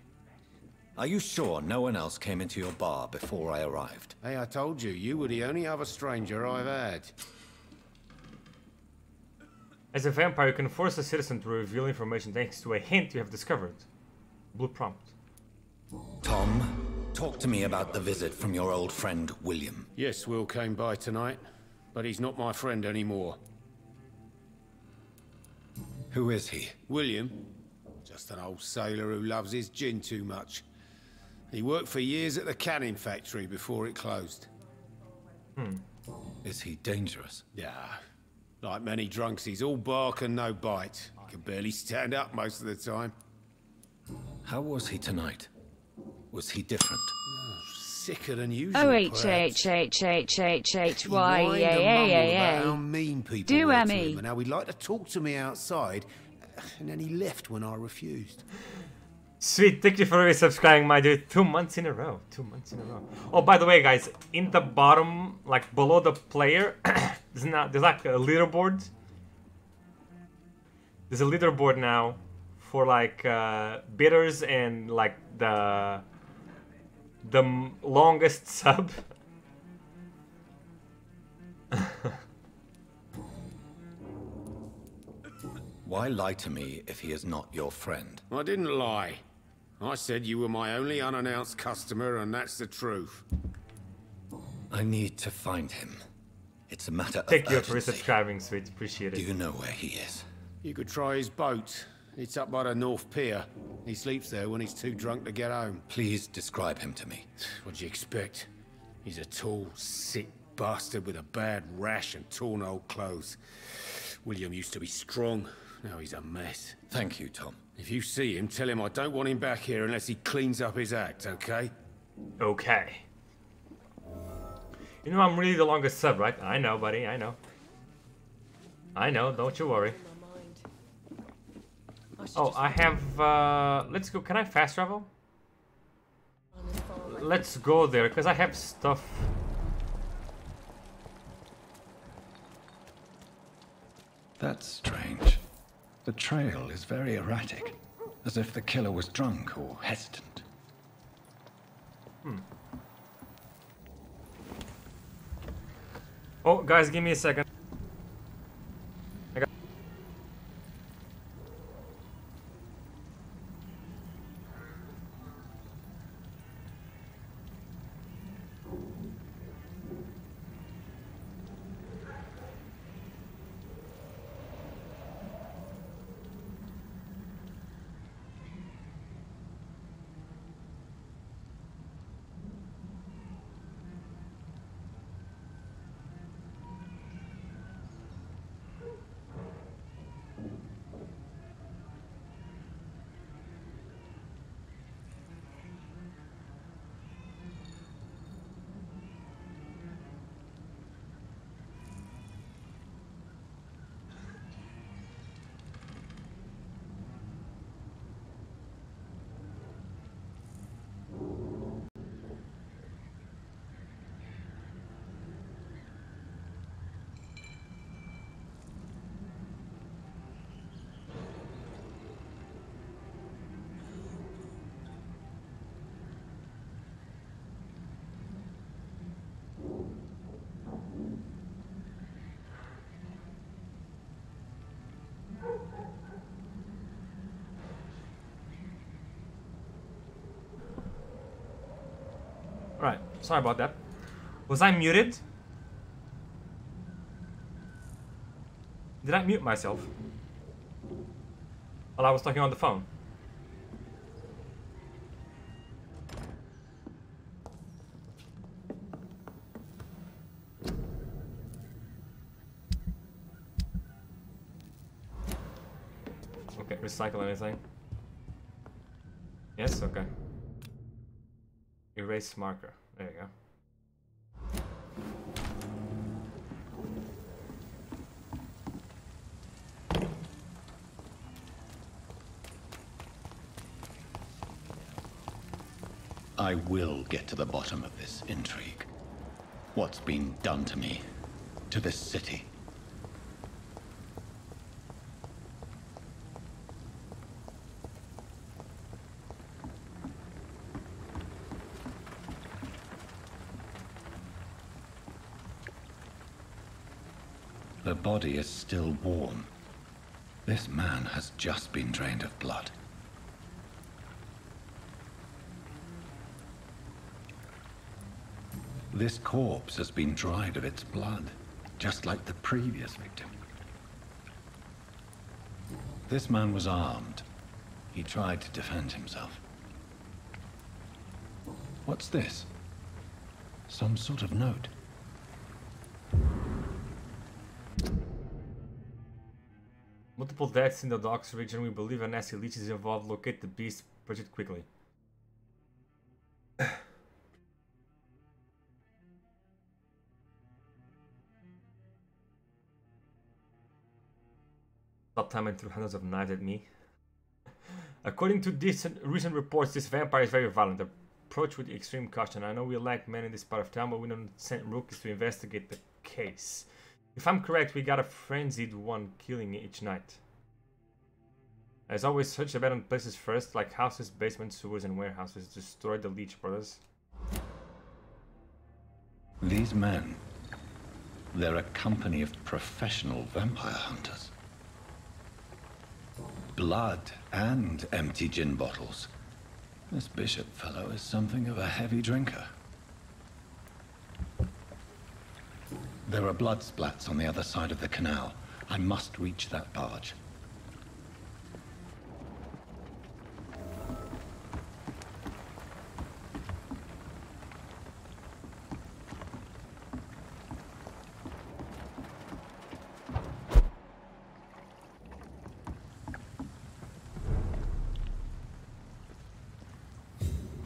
Are you sure no one else came into your bar before I arrived? Hey, I told you, you were the only other stranger I've had. As a vampire, you can force a citizen to reveal information thanks to a hint you have discovered. Blue prompt. Tom, talk to me about the visit from your old friend, William. Yes, Will came by tonight, but he's not my friend anymore. Who is he? William. Just an old sailor who loves his gin too much. He worked for years at the canning factory before it closed. Is he dangerous? Yeah. Like many drunks, he's all bark and no bite. He can barely stand up most of the time. How was he tonight? Was he different? Sicker than usual. How mean people Do were to me. him and how he'd like to talk to me outside, and then he left when I refused. Sweet, thank you for resubscribing, my dude. 2 months in a row. 2 months in a row. Oh, by the way, guys, in the bottom, like below the player, there's like a leaderboard. There's a leaderboard now for like bidders and like the longest sub. Why lie to me if he is not your friend? I didn't lie. I said you were my only unannounced customer, and that's the truth. I need to find him. It's a matter of Thank you for urgency. subscribing, sweet. Appreciate it. Do you know where he is? You could try his boat. It's up by the North Pier. He sleeps there when he's too drunk to get home. Please describe him to me. What'd you expect? He's a tall, sick bastard with a bad rash and torn old clothes. William used to be strong. Now he's a mess. Thank you, Tom. If you see him, tell him I don't want him back here unless he cleans up his act, okay? Okay. You know I'm really the longest sub, right? I know, buddy, I know. I know, don't you worry. Oh, I have, let's go. Can I fast travel? Let's go there, because I have stuff. That's strange. The trail is very erratic, as if the killer was drunk or hesitant. Oh, guys, give me a second. Alright, sorry about that. Was I muted? Did I mute myself? While I was talking on the phone? Okay, recycle anything. Yes, okay. Erase marker. There you go. I will get to the bottom of this intrigue. What's been done to me, to this city. The body is still warm. This man has just been drained of blood. This corpse has been dried of its blood, just like the previous victim. This man was armed. He tried to defend himself. What's this? Some sort of note. Multiple deaths in the docks region. We believe a nasty leech is involved. Locate the beast. Purge it quickly. Stop timing through hundreds of knives at me. According to recent reports, this vampire is very violent. Approach with extreme caution. I know we lack men in this part of town, but we don't send rookies to investigate the case. If I'm correct, we got a frenzied one killing each night. As always, search abandoned places first, like houses, basements, sewers, and warehouses. Destroy the leech, brothers. These men, they're a company of professional vampire hunters. Blood and empty gin bottles. This bishop fellow is something of a heavy drinker. There are blood splats on the other side of the canal. I must reach that barge.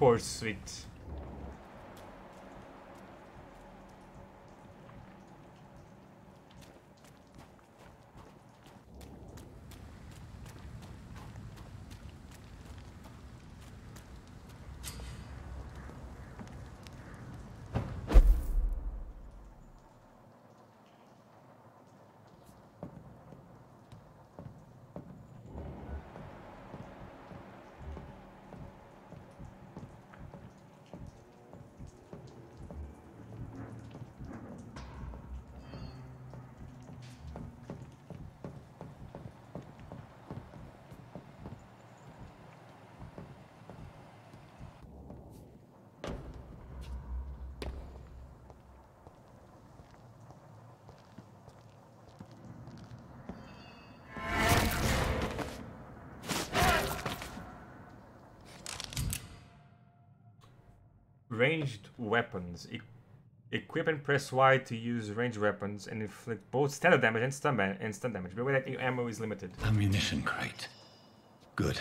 Poor sweet. Ranged weapons. Equip and press Y to use ranged weapons and inflict both standard damage and stun damage. But that your ammo is limited. Ammunition crate. Good.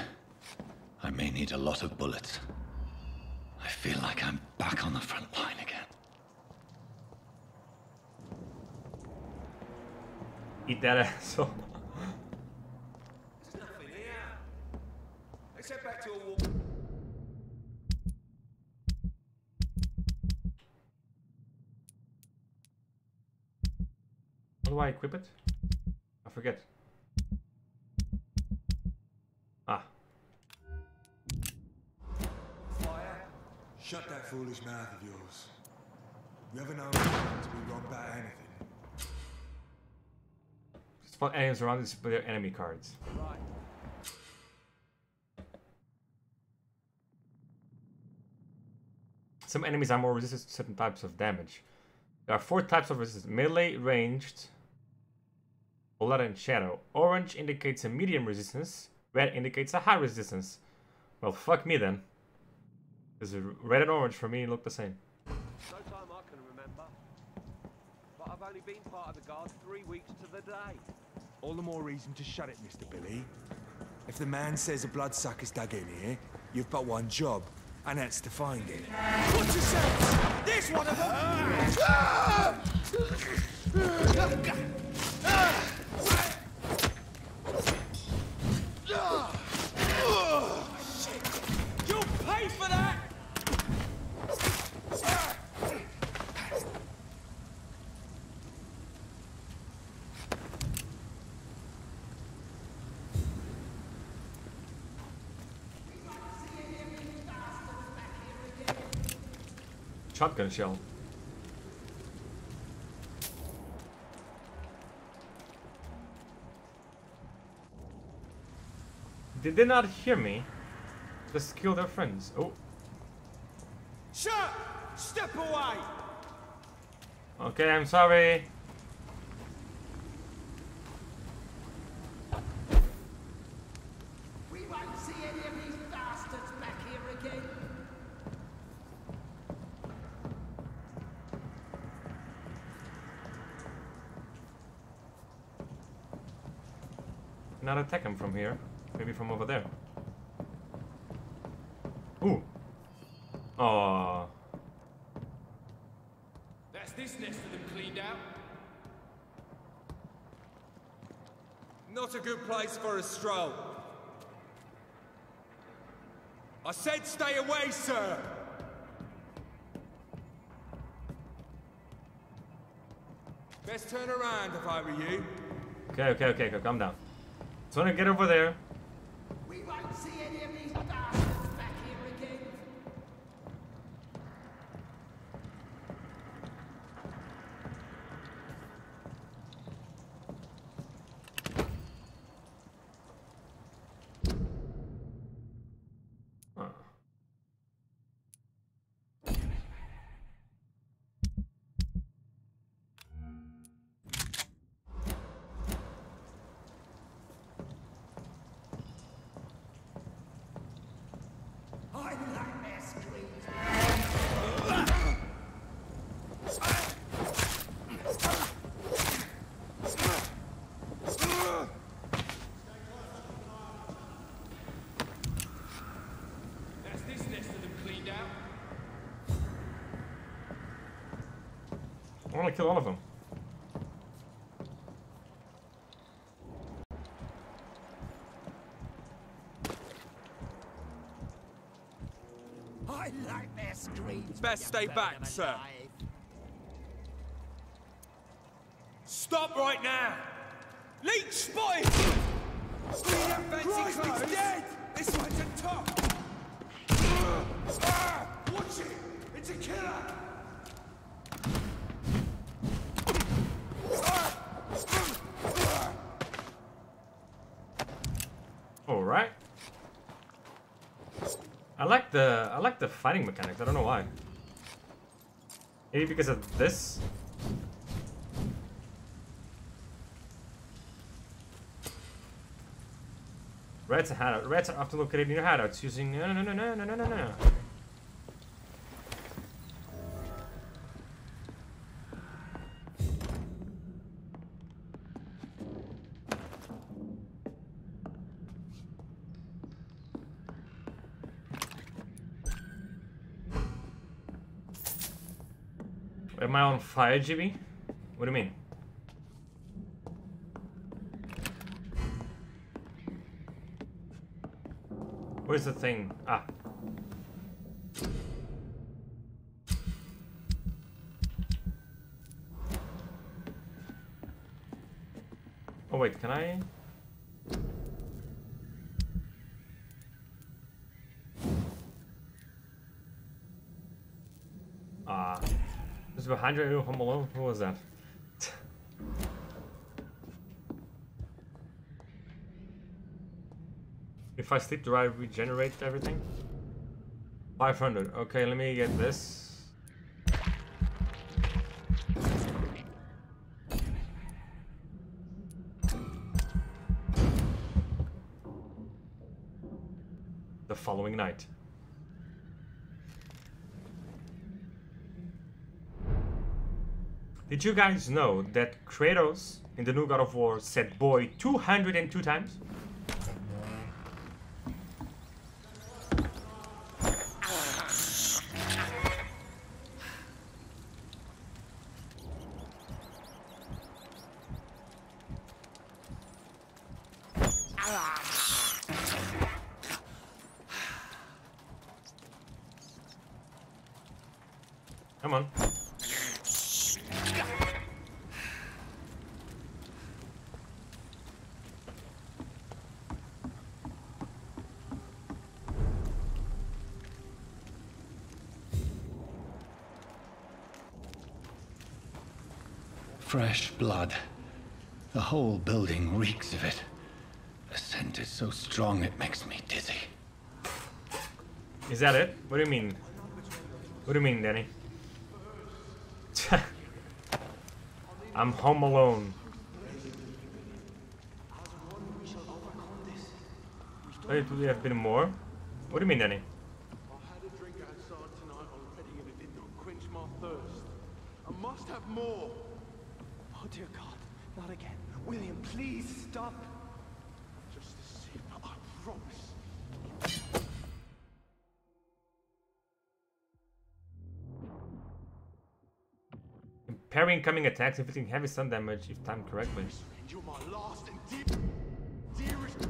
I may need a lot of bullets. I feel like I'm back on the front line again. Eat that asshole. There's nothing here. Let's head back to a wall. How do I equip it? I forget. Ah. Fire. Shut that foolish mouth of yours. You ever know to be wrong about anything? Just find enemies around and put their enemy cards. Right. Some enemies are more resistant to certain types of damage. There are 4 types of resistance: melee, ranged, blood, and shadow. Orange indicates a medium resistance. Red indicates a high resistance. Well, fuck me then. Because red and orange for me look the same. No time I can remember. But I've only been part of the guard 3 weeks to the day. All the more reason to shut it, Mr. Billy. If the man says a bloodsucker's dug in here, you've but one job, and that's to find it. Watch yourselves! There's one of them! You'll pay for that! Shotgun shell. Did they not hear me? Just kill their friends. Oh. Shut! Step away! Okay, I'm sorry. We won't see any of these bastards back here again. Not attack him from here. Maybe from over there. Ooh. Oh. That's this nest of them cleaned out. Not a good place for a stroll. I said stay away, sir! Best turn around if I were you. Okay, calm down. Just wanna get over there. We won't see any of these bastards back here again. Huh. want to kill all of them. I like their screams. Best stay back, sir. Stop right now! Leech spotted! Christ, it's dead! This one's a top! Watch it! It's a killer! Alright. I like the fighting mechanics, I don't know why. Maybe because of this? Rats are hideout. Rats are often located in your hideouts using no. Am I on fire, GB? What do you mean? Where's the thing? Ah. Oh wait, can I? Ah. There's behind you, Home Alone? Who was that? If I sleep, do I regenerate everything? 500. Okay, let me get this. The following night. Did you guys know that Kratos in the new God of War said boy 202 times? Come on. Fresh blood. The whole building reeks of it. The scent is so strong it makes me dizzy. Is that it? What do you mean? What do you mean, Danny? I'm home alone. Wait, do we have been more? What do you mean, Danny? I had a drink outside tonight already and it did not quench my thirst. I must have more. Oh dear God, not again. William, please stop. Just a sip, I promise. Parry incoming attacks, inflicting heavy stun damage if timed correctly. And you're my last and dearest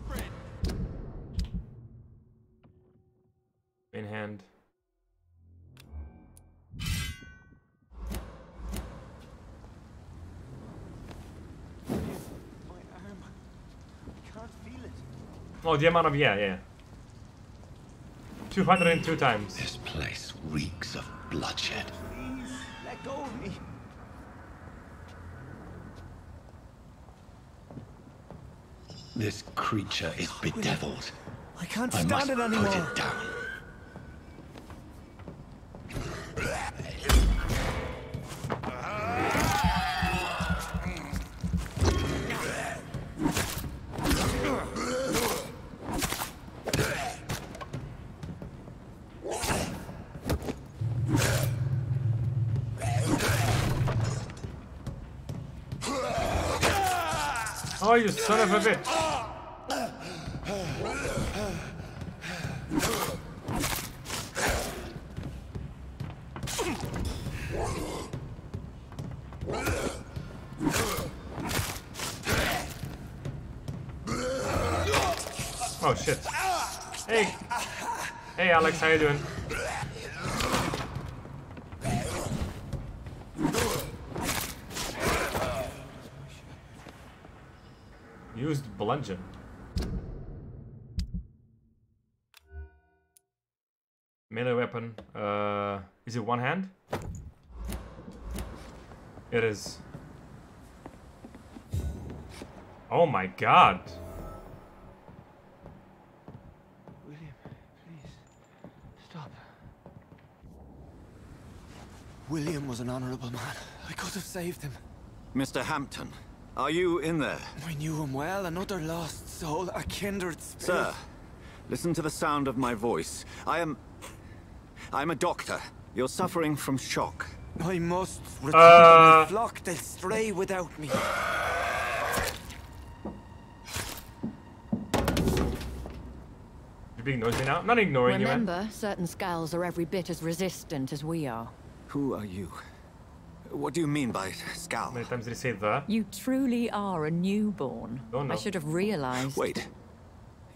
friend. In hand. Oh, the amount of, yeah. 202 times. This place reeks of bloodshed. Please, let go of me. This creature is bedeviled. I can't I stand must it anymore. put it down. Oh, you son of a bitch. Oh shit. Hey. Hey Alex, how you doing? Used bludgeon. Melee weapon. Is it one hand? It is. Oh my god. William, please, stop. William was an honorable man. I could have saved him. Mr. Hampton, are you in there? I knew him well, another lost soul, a kindred spirit. Sir, listen to the sound of my voice. I'm a doctor. You're suffering from shock. I must return to my flock. They'll stray without me. You're being noisy now? I'm not ignoring you, man. Remember, certain skulls are every bit as resistant as we are. Who are you? What do you mean by scowl? How many times did he say that? You truly are a newborn. Don't know. I should have realized. Wait.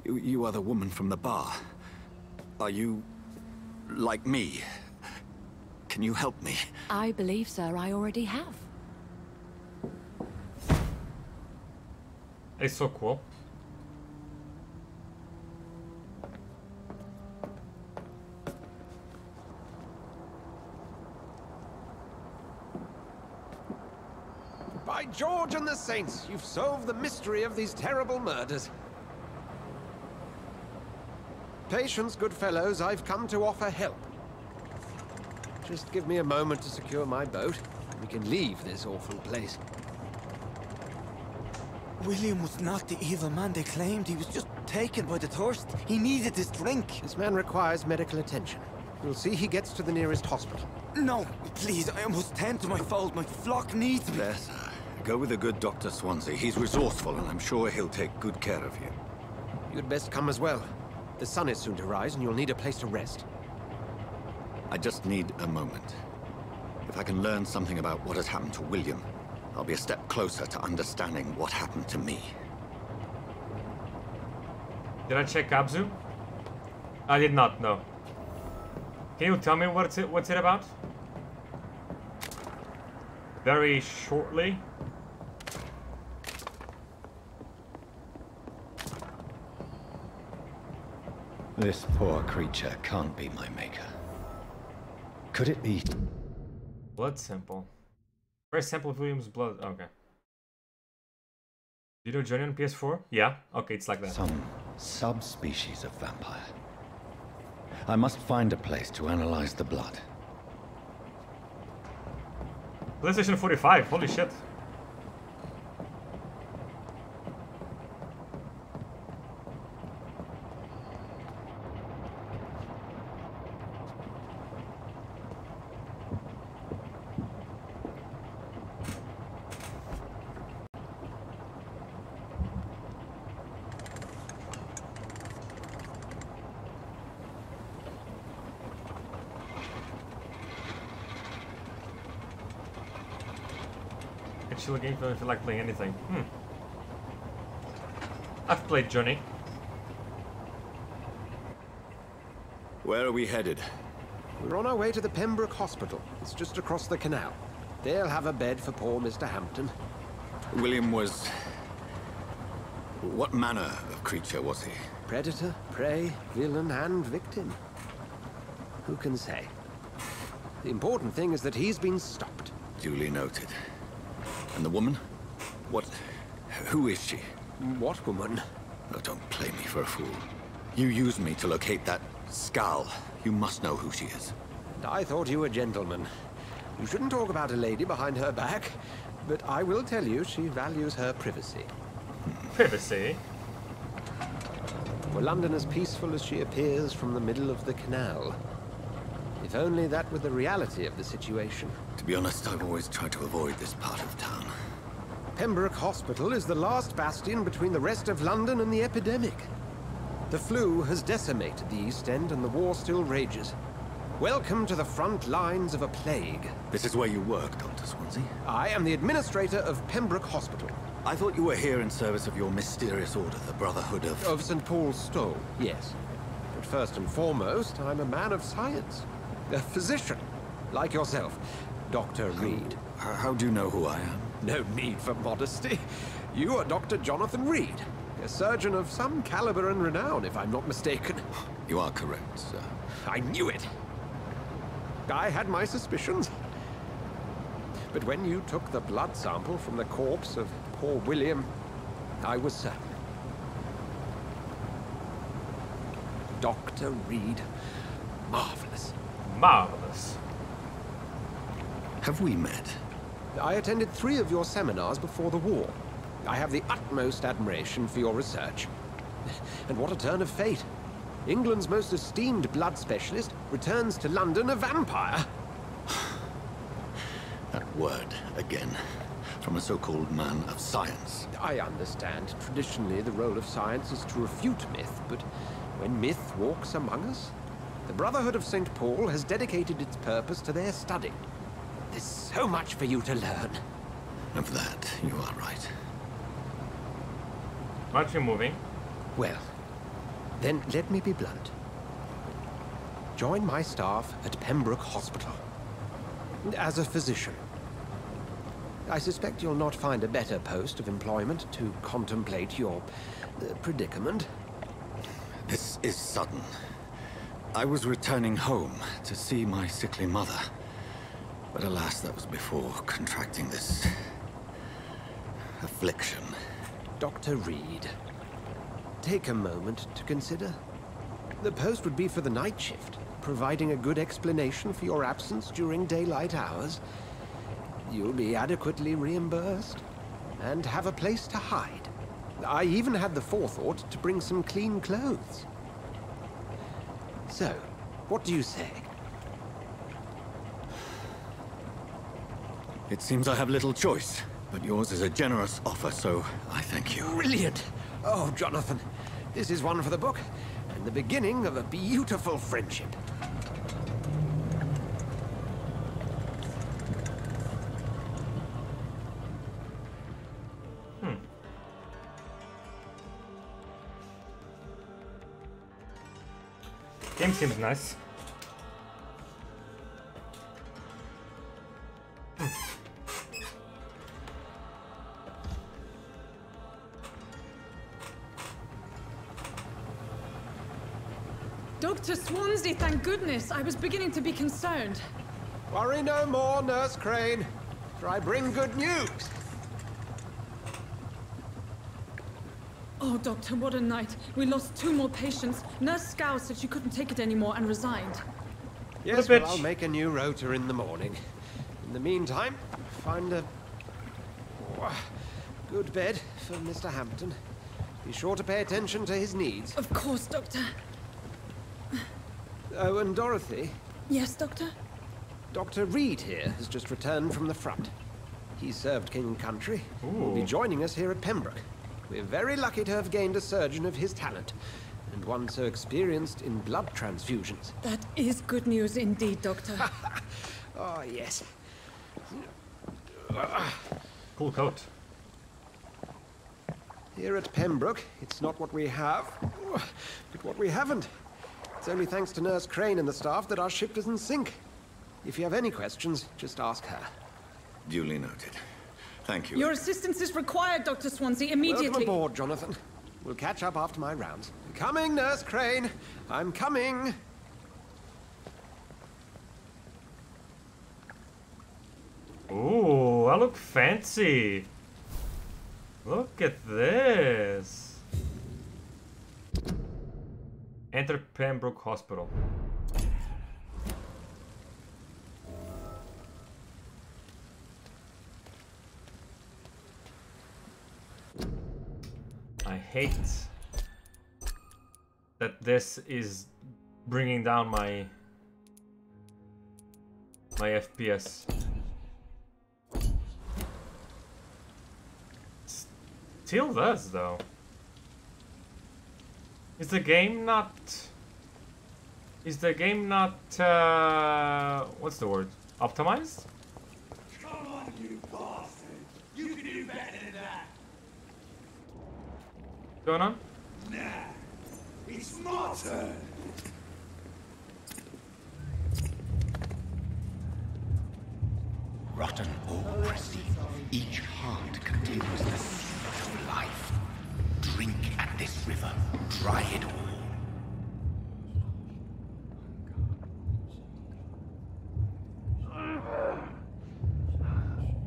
You are the woman from the bar. Are you like me? Can you help me? I believe, sir, I already have. It's so cool. By George and the Saints, you've solved the mystery of these terrible murders. Patience, good fellows, I've come to offer help. Just give me a moment to secure my boat, and we can leave this awful place. William was not the evil man they claimed. He was just taken by the thirst. He needed this drink. This man requires medical attention. You'll see he gets to the nearest hospital. No, please, I must tend to my fold. My flock needs me. There, sir. Go with the good Dr. Swansea. He's resourceful, and I'm sure he'll take good care of you. You'd best come as well. The sun is soon to rise, and you'll need a place to rest. I just need a moment. If I can learn something about what has happened to William, I'll be a step closer to understanding what happened to me. Did I check Abzu? I did not, no. Can you tell me what's it about? Very shortly. This poor creature can't be my maker. Could it be? Blood sample. Very sample of William's blood. Okay. Do you know Journey on PS4? Yeah. Okay, it's like that. Some subspecies of vampire. I must find a place to analyze the blood. PlayStation 45. Holy shit. Actually, game if you like playing anything. I've played Journey. Where are we headed? We're on our way to the Pembroke Hospital. It's just across the canal. They'll have a bed for poor Mr. Hampton. William was... What manner of creature was he? Predator, prey, villain, and victim. Who can say? The important thing is that he's been stopped. Duly noted. And the woman? Who is she? What woman? Oh, don't play me for a fool. You used me to locate that skull. You must know who she is. And I thought you a gentleman. You shouldn't talk about a lady behind her back, but I will tell you she values her privacy. Privacy? Were London as peaceful as she appears from the middle of the canal? If only that were the reality of the situation. To be honest, I've always tried to avoid this part of town. Pembroke Hospital is the last bastion between the rest of London and the epidemic. The flu has decimated the East End and the war still rages. Welcome to the front lines of a plague. This is where you work, Dr. Swansea? I am the administrator of Pembroke Hospital. I thought you were here in service of your mysterious order, the Brotherhood of... Of St. Paul's Stole, yes. But first and foremost, I'm a man of science. A physician, like yourself, Dr. Reed. How do you know who I am? No need for modesty. You are Dr. Jonathan Reed, a surgeon of some caliber and renown, if I'm not mistaken. You are correct, sir. I knew it. I had my suspicions. But when you took the blood sample from the corpse of poor William, I was certain. Dr. Reed. Marvelous. Marvelous. Have we met? I attended 3 of your seminars before the war. I have the utmost admiration for your research. And what a turn of fate. England's most esteemed blood specialist returns to London a vampire. That word, again, from a so-called man of science. I understand. Traditionally, the role of science is to refute myth, but when myth walks among us, the Brotherhood of St. Paul has dedicated its purpose to their study. There's so much for you to learn. Of that, you are right. Aren't you moving? Well, then let me be blunt. Join my staff at Pembroke Hospital. As a physician. I suspect you'll not find a better post of employment to contemplate your predicament. This is sudden. I was returning home to see my sickly mother. But alas, that was before contracting this... affliction. Dr. Reed, take a moment to consider. The post would be for the night shift, providing a good explanation for your absence during daylight hours. You'll be adequately reimbursed, and have a place to hide. I even had the forethought to bring some clean clothes. So, what do you say? It seems I have little choice, but yours is a generous offer, so I thank you. Brilliant! Oh, Jonathan, this is one for the book, and the beginning of a beautiful friendship. Game seems nice. Dr. Swansea, thank goodness. I was beginning to be concerned. Worry no more, Nurse Crane, for I bring good news. Oh, Doctor, what a night. We lost 2 more patients. Nurse Scow said she couldn't take it anymore and resigned. Yes, well, I'll make a new rota in the morning. In the meantime, find a good bed for Mr. Hampton. Be sure to pay attention to his needs. Of course, Doctor. Oh, and Dorothy? Yes, Doctor? Dr. Reed here has just returned from the front. He served King and Country. Will be joining us here at Pembroke. We're very lucky to have gained a surgeon of his talent, and one so experienced in blood transfusions. That is good news indeed, Doctor. Oh, yes. Cool coat. Here at Pembroke, it's not what we have, but what we haven't. It's only thanks to Nurse Crane and the staff that our ship doesn't sink. If you have any questions, just ask her. Duly noted. Thank you. Your assistance is required, Dr. Swansea, immediately. Welcome aboard, Jonathan. We'll catch up after my rounds. Coming, Nurse Crane. I'm coming. Ooh, I look fancy. Look at this. Enter Pembroke Hospital. I hate that this is bringing down my FPS. Still does though. Is the game not Is the game not, what's the word? Optimized? Come on, you bastard! You can do better than that! What's going on? Nah, it's my turn! Rotten autocracy. Each heart contains the secret of life. Drink at this river. Try it all.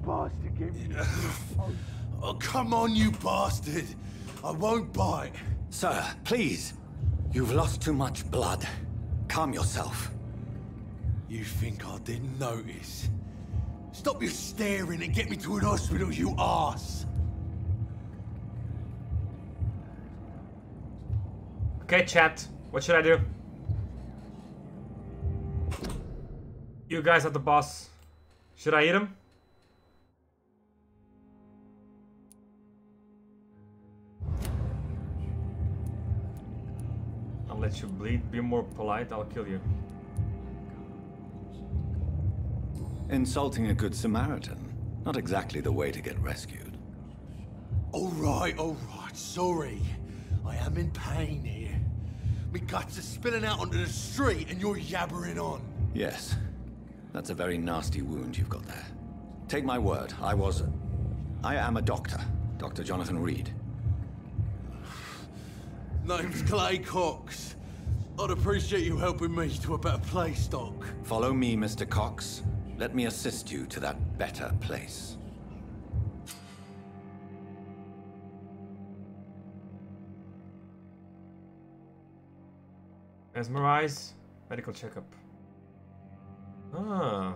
Bastard gave me Oh, come on, you bastard! I won't bite. Sir, please. You've lost too much blood. Calm yourself. You think I didn't notice? Stop your staring and get me to an hospital, you arse! Okay, chat. What should I do? You guys are the boss. Should I eat him? I'll let you bleed. Be more polite. I'll kill you. Insulting a good Samaritan. Not exactly the way to get rescued. Alright, sorry. I am in pain here. Me guts are spilling out onto the street and you're yabbering on. Yes. That's a very nasty wound you've got there. Take my word, I am a doctor. Dr. Jonathan Reed. Name's Clay Cox. I'd appreciate you helping me to a better place, Doc. Follow me, Mr. Cox. Let me assist you to that better place. Mesmerize. Medical checkup. Ah.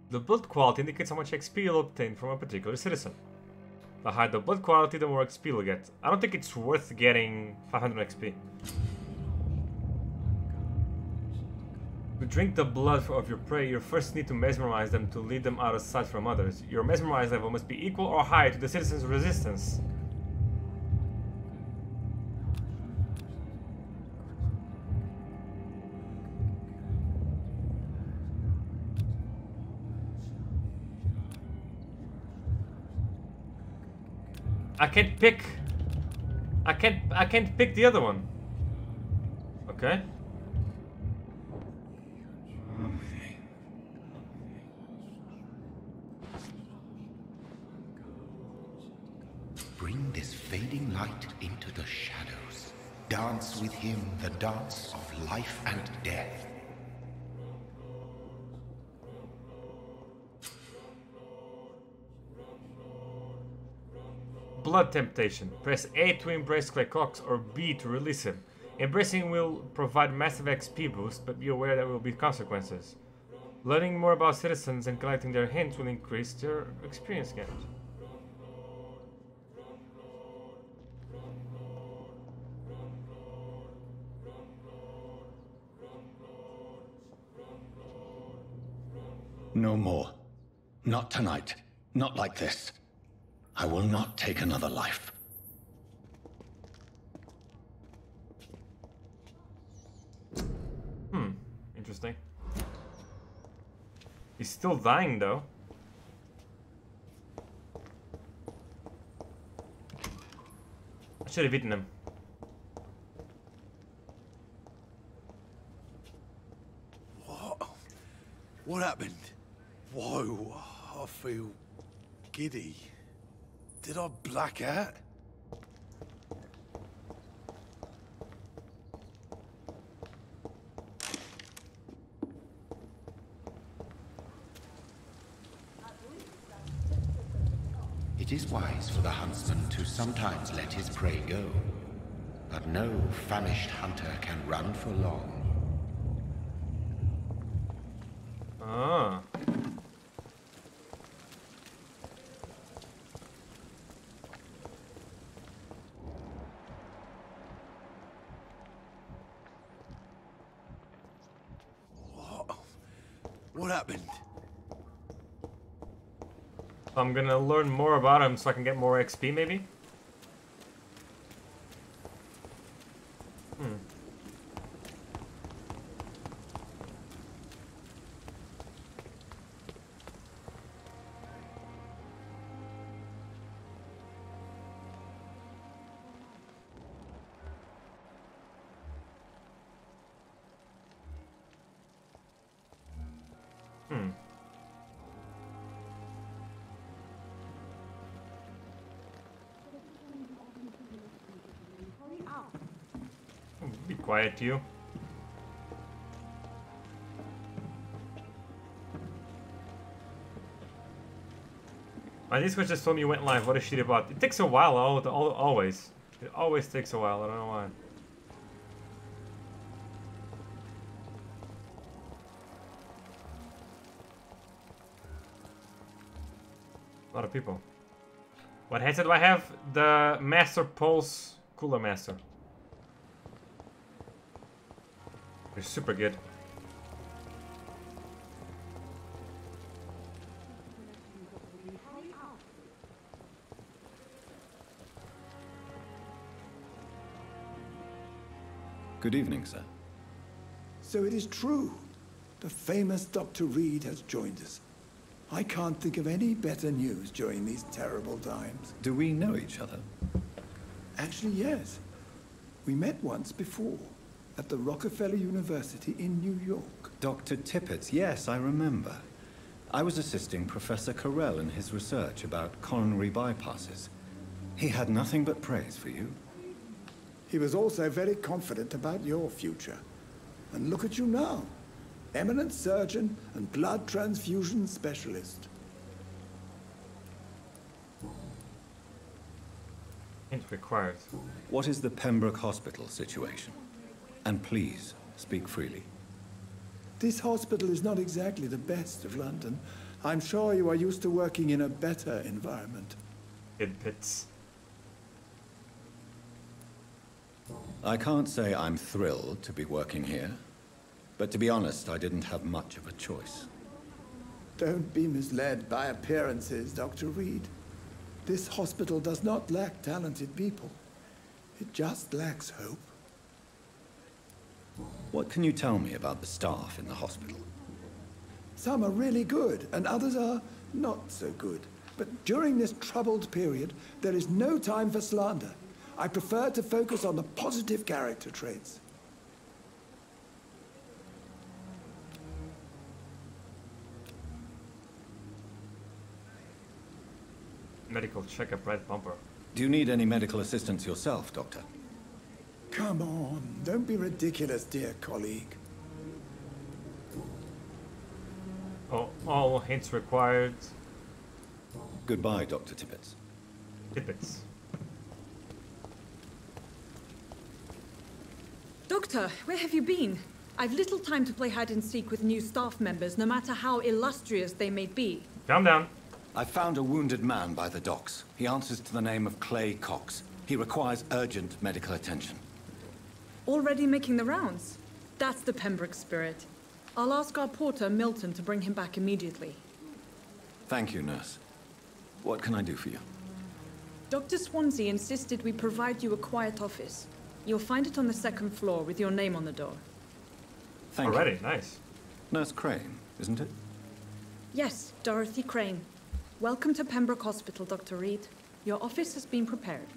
The blood quality indicates how much XP you'll obtain from a particular citizen. The higher the blood quality, the more XP you'll get. I don't think it's worth getting 500 XP. To drink the blood of your prey, you first need to mesmerize them to lead them out of sight from others. Your mesmerize level must be equal or higher to the citizen's resistance. I can't pick. I can't pick the other one. Okay. Bring this fading light into the shadows. Dance with him the dance of life and death. Blood temptation. Press A to embrace Clay Cox or B to release him. Embracing will provide massive XP boost, but be aware there will be consequences. Learning more about citizens and collecting their hints will increase their experience gains. No more. Not tonight. Not like this. I will not take another life. Interesting. He's still dying though. I should have eaten him. What happened? Whoa, I feel giddy. Did I black out? It is wise for the huntsman to sometimes let his prey go, but no famished hunter can run for long. Ah. What happened? I'm gonna learn more about him so I can get more XP, maybe? quiet you. My Discord just told me you went live. What is shit about? It takes a while, always. It always takes a while, I don't know why. A lot of people. What headset do I have? The Master Pulse Cooler Master. They're super good. Good evening, sir. So it is true. The famous Dr. Reed has joined us. I can't think of any better news during these terrible times. Do we know each other? Actually, yes. We met once before, at the Rockefeller University in New York. Dr. Tippett, yes, I remember. I was assisting Professor Carell in his research about coronary bypasses. He had nothing but praise for you. He was also very confident about your future. And look at you now. Eminent surgeon and blood transfusion specialist. Hint required. What is the Pembroke Hospital situation? And please, speak freely. This hospital is not exactly the best of London. I'm sure you are used to working in a better environment. Tidbits. I can't say I'm thrilled to be working here. But to be honest, I didn't have much of a choice. Don't be misled by appearances, Dr. Reed. This hospital does not lack talented people. It just lacks hope. What can you tell me about the staff in the hospital? Some are really good, and others are not so good. But during this troubled period, there is no time for slander. I prefer to focus on the positive character traits. Medical checkup, right bumper. Do you need any medical assistance yourself, Doctor? Come on, don't be ridiculous, dear colleague. Oh, all hints required. Goodbye, Dr. Tippett. Tippets. Doctor, where have you been? I've little time to play hide and seek with new staff members, no matter how illustrious they may be. Calm down. I found a wounded man by the docks. He answers to the name of Clay Cox. He requires urgent medical attention. Already making the rounds? That's the Pembroke spirit. I'll ask our porter, Milton, to bring him back immediately. Thank you, nurse. What can I do for you? Dr. Swansea insisted we provide you a quiet office. You'll find it on the second floor with your name on the door. Thank Already, you. Nice. Nurse Crane, isn't it? Yes, Dorothy Crane. Welcome to Pembroke Hospital, Dr. Reed. Your office has been prepared.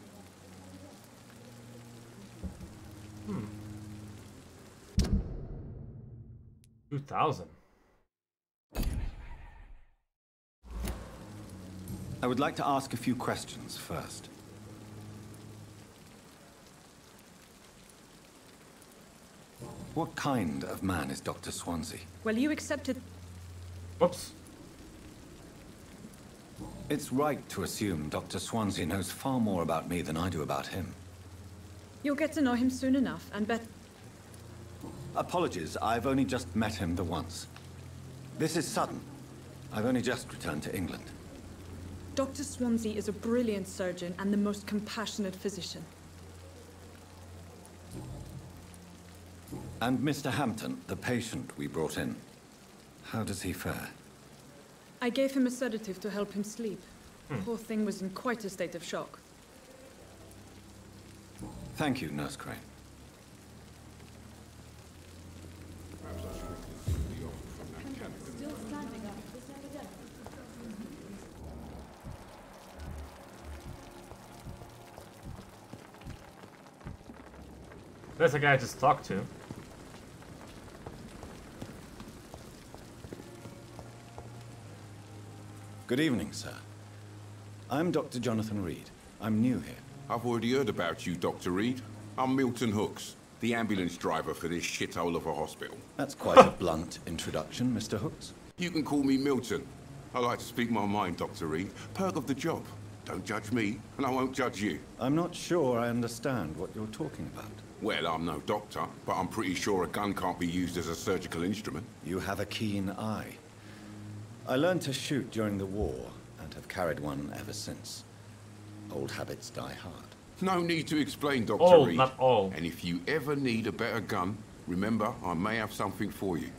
2000. I would like to ask a few questions first. What kind of man is Dr. Swansea? Well, you accepted... Whoops. It's right to assume Dr. Swansea knows far more about me than I do about him. You'll get to know him soon enough, and bet... Apologies, I've only just met him the once. This is sudden. I've only just returned to England. Dr. Swansea is a brilliant surgeon and the most compassionate physician. And Mr. Hampton, the patient we brought in, how does he fare? I gave him a sedative to help him sleep. The poor thing was in quite a state of shock. Thank you, Nurse Crane. There's a guy I just talked to. Good evening, sir. I'm Dr. Jonathan Reed. I'm new here. I've already heard about you, Dr. Reed. I'm Milton Hooks, The ambulance driver for this shithole of a hospital. That's quite a blunt introduction, Mr. Hooks. You can call me Milton. I like to speak my mind, Dr. Reed. Perk of the job. Don't judge me, and I won't judge you. I'm not sure I understand what you're talking about. Well, I'm no doctor, but I'm pretty sure a gun can't be used as a surgical instrument. You have a keen eye. I learned to shoot during the war, and have carried one ever since. Old habits die hard. No need to explain, Dr. All, Reed. not all. And if you ever need a better gun, remember, I may have something for you.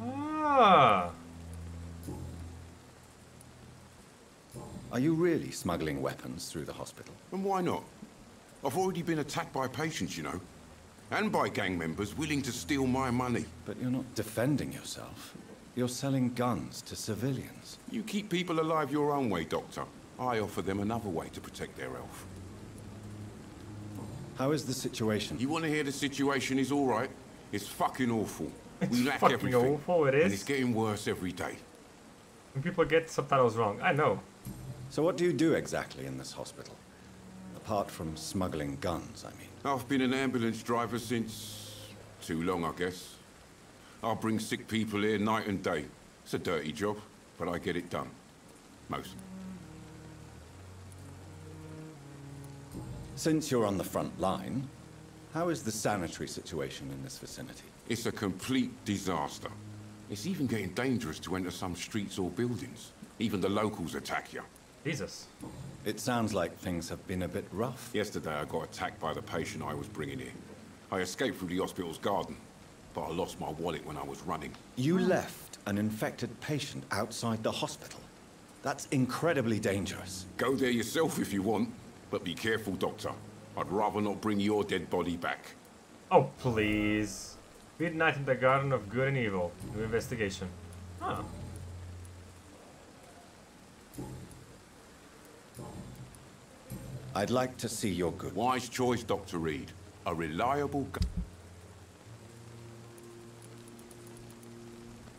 Ah. Are you really smuggling weapons through the hospital? And why not? I've already been attacked by patients, you know. And by gang members willing to steal my money. But you're not defending yourself. You're selling guns to civilians. You keep people alive your own way, Doctor. I offer them another way to protect their health. How is the situation? You want to hear the situation is all right? It's fucking awful. It's we lack fucking everything. awful, it is. And it's getting worse every day. When people get subtitles wrong, I know. So what do you do exactly in this hospital? Apart from smuggling guns, I mean. I've been an ambulance driver since... too long, I guess. I bring sick people here night and day. It's a dirty job, but I get it done. Mostly. Since you're on the front line, how is the sanitary situation in this vicinity? It's a complete disaster. It's even getting dangerous to enter some streets or buildings. Even the locals attack you. Jesus. It sounds like things have been a bit rough. Yesterday I got attacked by the patient I was bringing here. I escaped through the hospital's garden, but I lost my wallet when I was running. You left an infected patient outside the hospital? That's incredibly dangerous. Go there yourself if you want, but be careful, Doctor. I'd rather not bring your dead body back. Oh, please. Midnight in the Garden of Good and Evil. New investigation. Huh. I'd like to see your good. Wise choice, Dr. Reed. A reliable...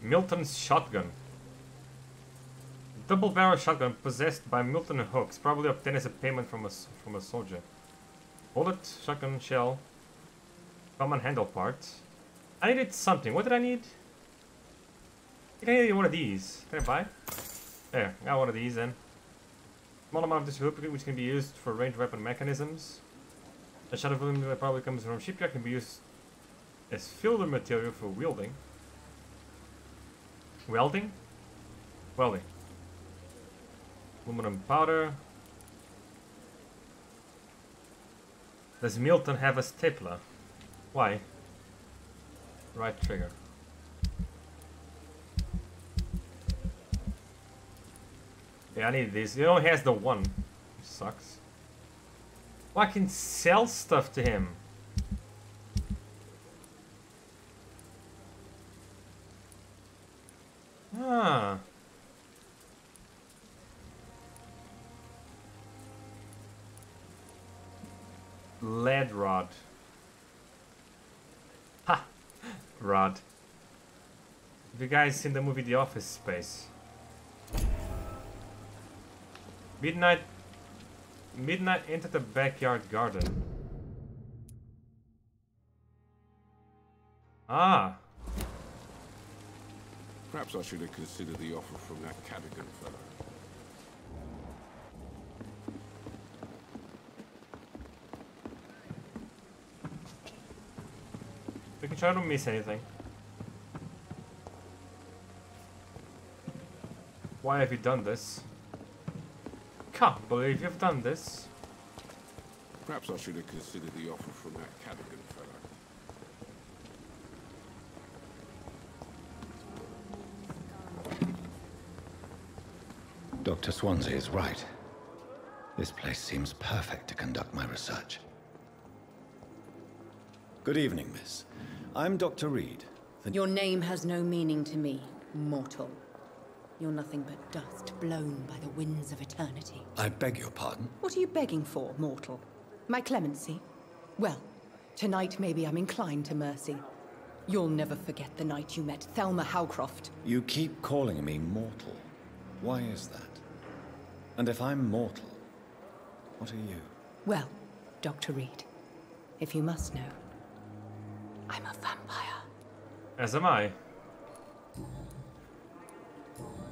Milton's shotgun. Double-barrel shotgun possessed by Milton Hooks, probably obtained as a payment from a soldier. Bullet, shotgun shell, common handle parts. I needed something. What did I need? I think I needed one of these. Can I buy? There, I got one of these then. Small amount of this lubricant which can be used for ranged weapon mechanisms. A shot of aluminum that probably comes from shipyard can be used as filler material for wielding. Welding? Welding. Aluminum powder. Does Milton have a stapler? Why? Right trigger. Yeah, I need this. He only has the one. Sucks. Well, I can sell stuff to him. Ah. Lead rod. Ha! Rod. Have you guys seen the movie The Office Space? Midnight into the backyard garden. Ah. Perhaps I should have considered the offer from that Cadogan fellow. We can try to miss anything. Why have you done this? Can't believe you've done this. Perhaps I should have considered the offer from that Cadogan fellow. Dr. Swansea is right. This place seems perfect to conduct my research. Good evening, miss. I'm Dr. Reed. Your name has no meaning to me, mortal. You're nothing but dust blown by the winds of eternity. I beg your pardon? What are you begging for, mortal? My clemency? Well, tonight maybe I'm inclined to mercy. You'll never forget the night you met Thelma Howcroft. You keep calling me mortal. Why is that? And if I'm mortal, what are you? Well, Dr. Reed, If you must know, I'm a vampire. As am I.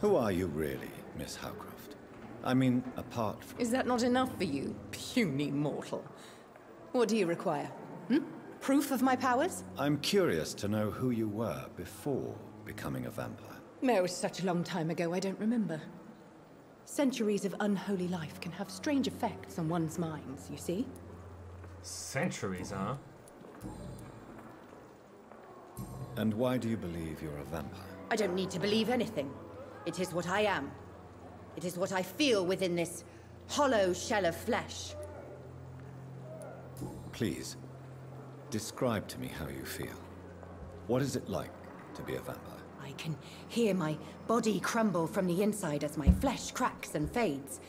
Who are you really, Miss Howcroft? I mean, apart from... Is that not enough for you, puny mortal? What do you require? Proof of my powers? I'm curious to know who you were before becoming a vampire. It was such a long time ago, I don't remember. Centuries of unholy life can have strange effects on one's minds, you see? Centuries, huh? And why do you believe you're a vampire? I don't need to believe anything. It is what I am. It is what I feel within this hollow shell of flesh. Please, describe to me how you feel. What is it like to be a vampire? I can hear my body crumble from the inside as my flesh cracks and fades.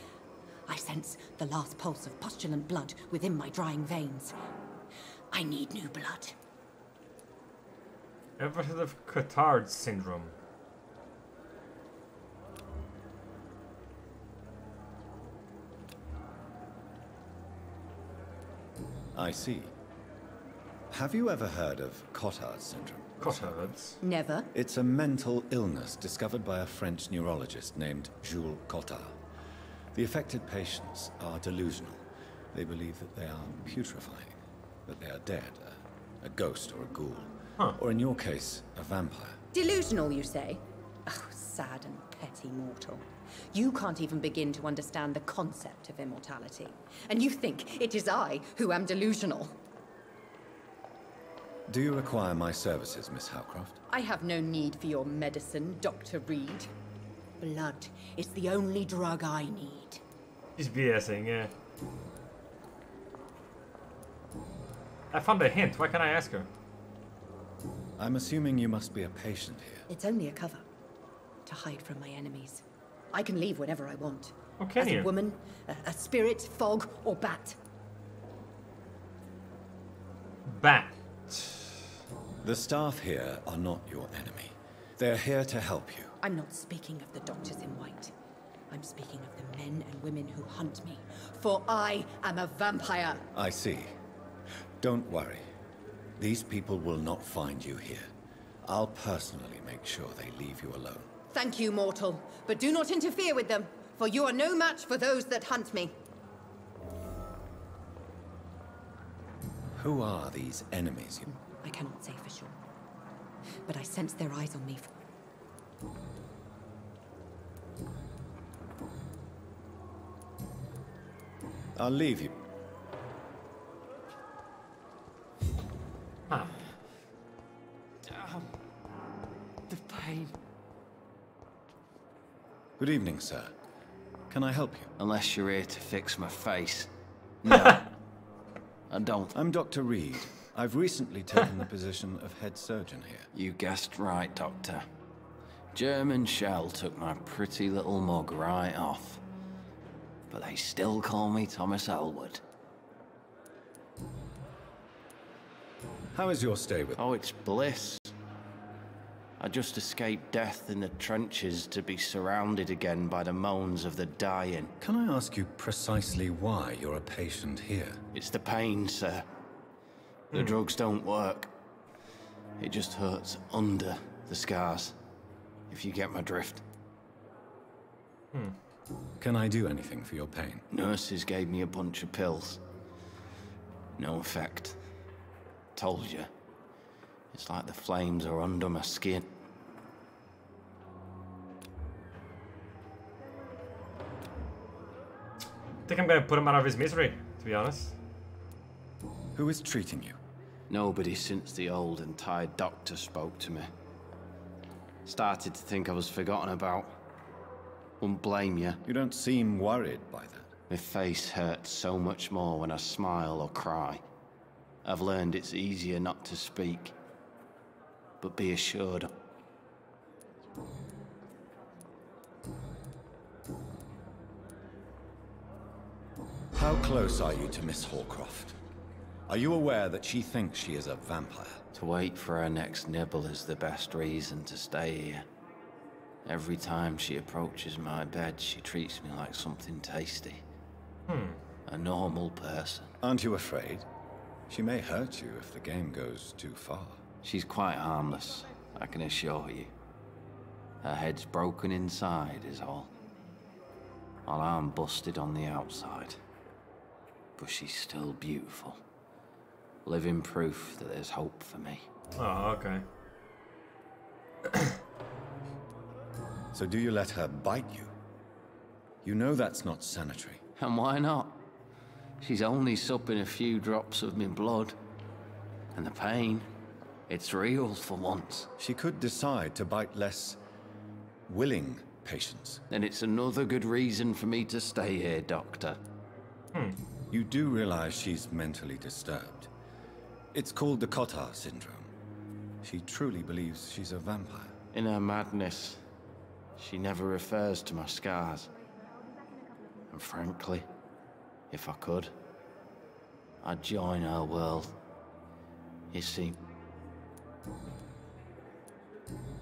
I sense the last pulse of postulant blood within my drying veins. I need new blood. Ever heard of Cotard's syndrome? I see. Have you ever heard of Cotard's syndrome? Cotard's? Never. It's a mental illness discovered by a French neurologist named Jules Cotard. The affected patients are delusional. They believe that they are putrefying, that they are dead, a ghost or a ghoul. Huh. Or in your case, a vampire. Delusional, you say? Oh, sad and petty mortal. You can't even begin to understand the concept of immortality. And you think it is I who am delusional. Do you require my services, Miss Howcroft? I have no need for your medicine, Dr. Reed. Blood is the only drug I need. He's BSing, yeah. I found a hint. Why can't I ask her? I'm assuming you must be a patient here. It's only a cover. To hide from my enemies. I can leave whenever I want. Oh, can As you? a woman, a spirit, fog, or bat. Bat. The staff here are not your enemy. They're here to help you. I'm not speaking of the doctors in white. I'm speaking of the men and women who hunt me. For I am a vampire. I see. Don't worry. These people will not find you here. I'll personally make sure they leave you alone. Thank you, mortal. But do not interfere with them, for you are no match for those that hunt me. Who are these enemies? I cannot say for sure. But I sense their eyes on me. I'll leave you. Ah. The pain. Good evening, sir. Can I help you? Unless you're here to fix my face. No. I don't. I'm Dr. Reed. I've recently taken the position of head surgeon here. You guessed right, Doctor. German shell took my pretty little mug right off. But they still call me Thomas Elwood. How is your stay with... Oh, it's bliss. I just escaped death in the trenches to be surrounded again by the moans of the dying. Can I ask you precisely why you're a patient here? It's the pain, sir. The drugs don't work. It just hurts under the scars, if you get my drift. Can I do anything for your pain? Nurses gave me a bunch of pills. No effect. Told you. It's like the flames are under my skin. I think I'm gonna put him out of his misery, to be honest. Who is treating you? Nobody since the old and tired doctor spoke to me. Started to think I was forgotten about. Wouldn't blame you. You don't seem worried by that. My face hurts so much more when I smile or cry. I've learned it's easier not to speak. But be assured. How close are you to Miss Hallcroft? Are you aware that she thinks she is a vampire? To wait for her next nibble is the best reason to stay here. Every time she approaches my bed, she treats me like something tasty. A normal person. Aren't you afraid? She may hurt you if the game goes too far. She's quite harmless, I can assure you. Her head's broken inside is all. Her arm busted on the outside. But she's still beautiful. Living proof that there's hope for me. Oh, okay. So do you let her bite you? You know that's not sanitary. And why not? She's only supping a few drops of my blood. And the pain, it's real for once. She could decide to bite less willing patients. Then it's another good reason for me to stay here, Doctor. You do realize she's mentally disturbed. It's called the Cotard syndrome. She truly believes she's a vampire. In her madness, she never refers to my scars. And frankly, if I could, I'd join her world. You see...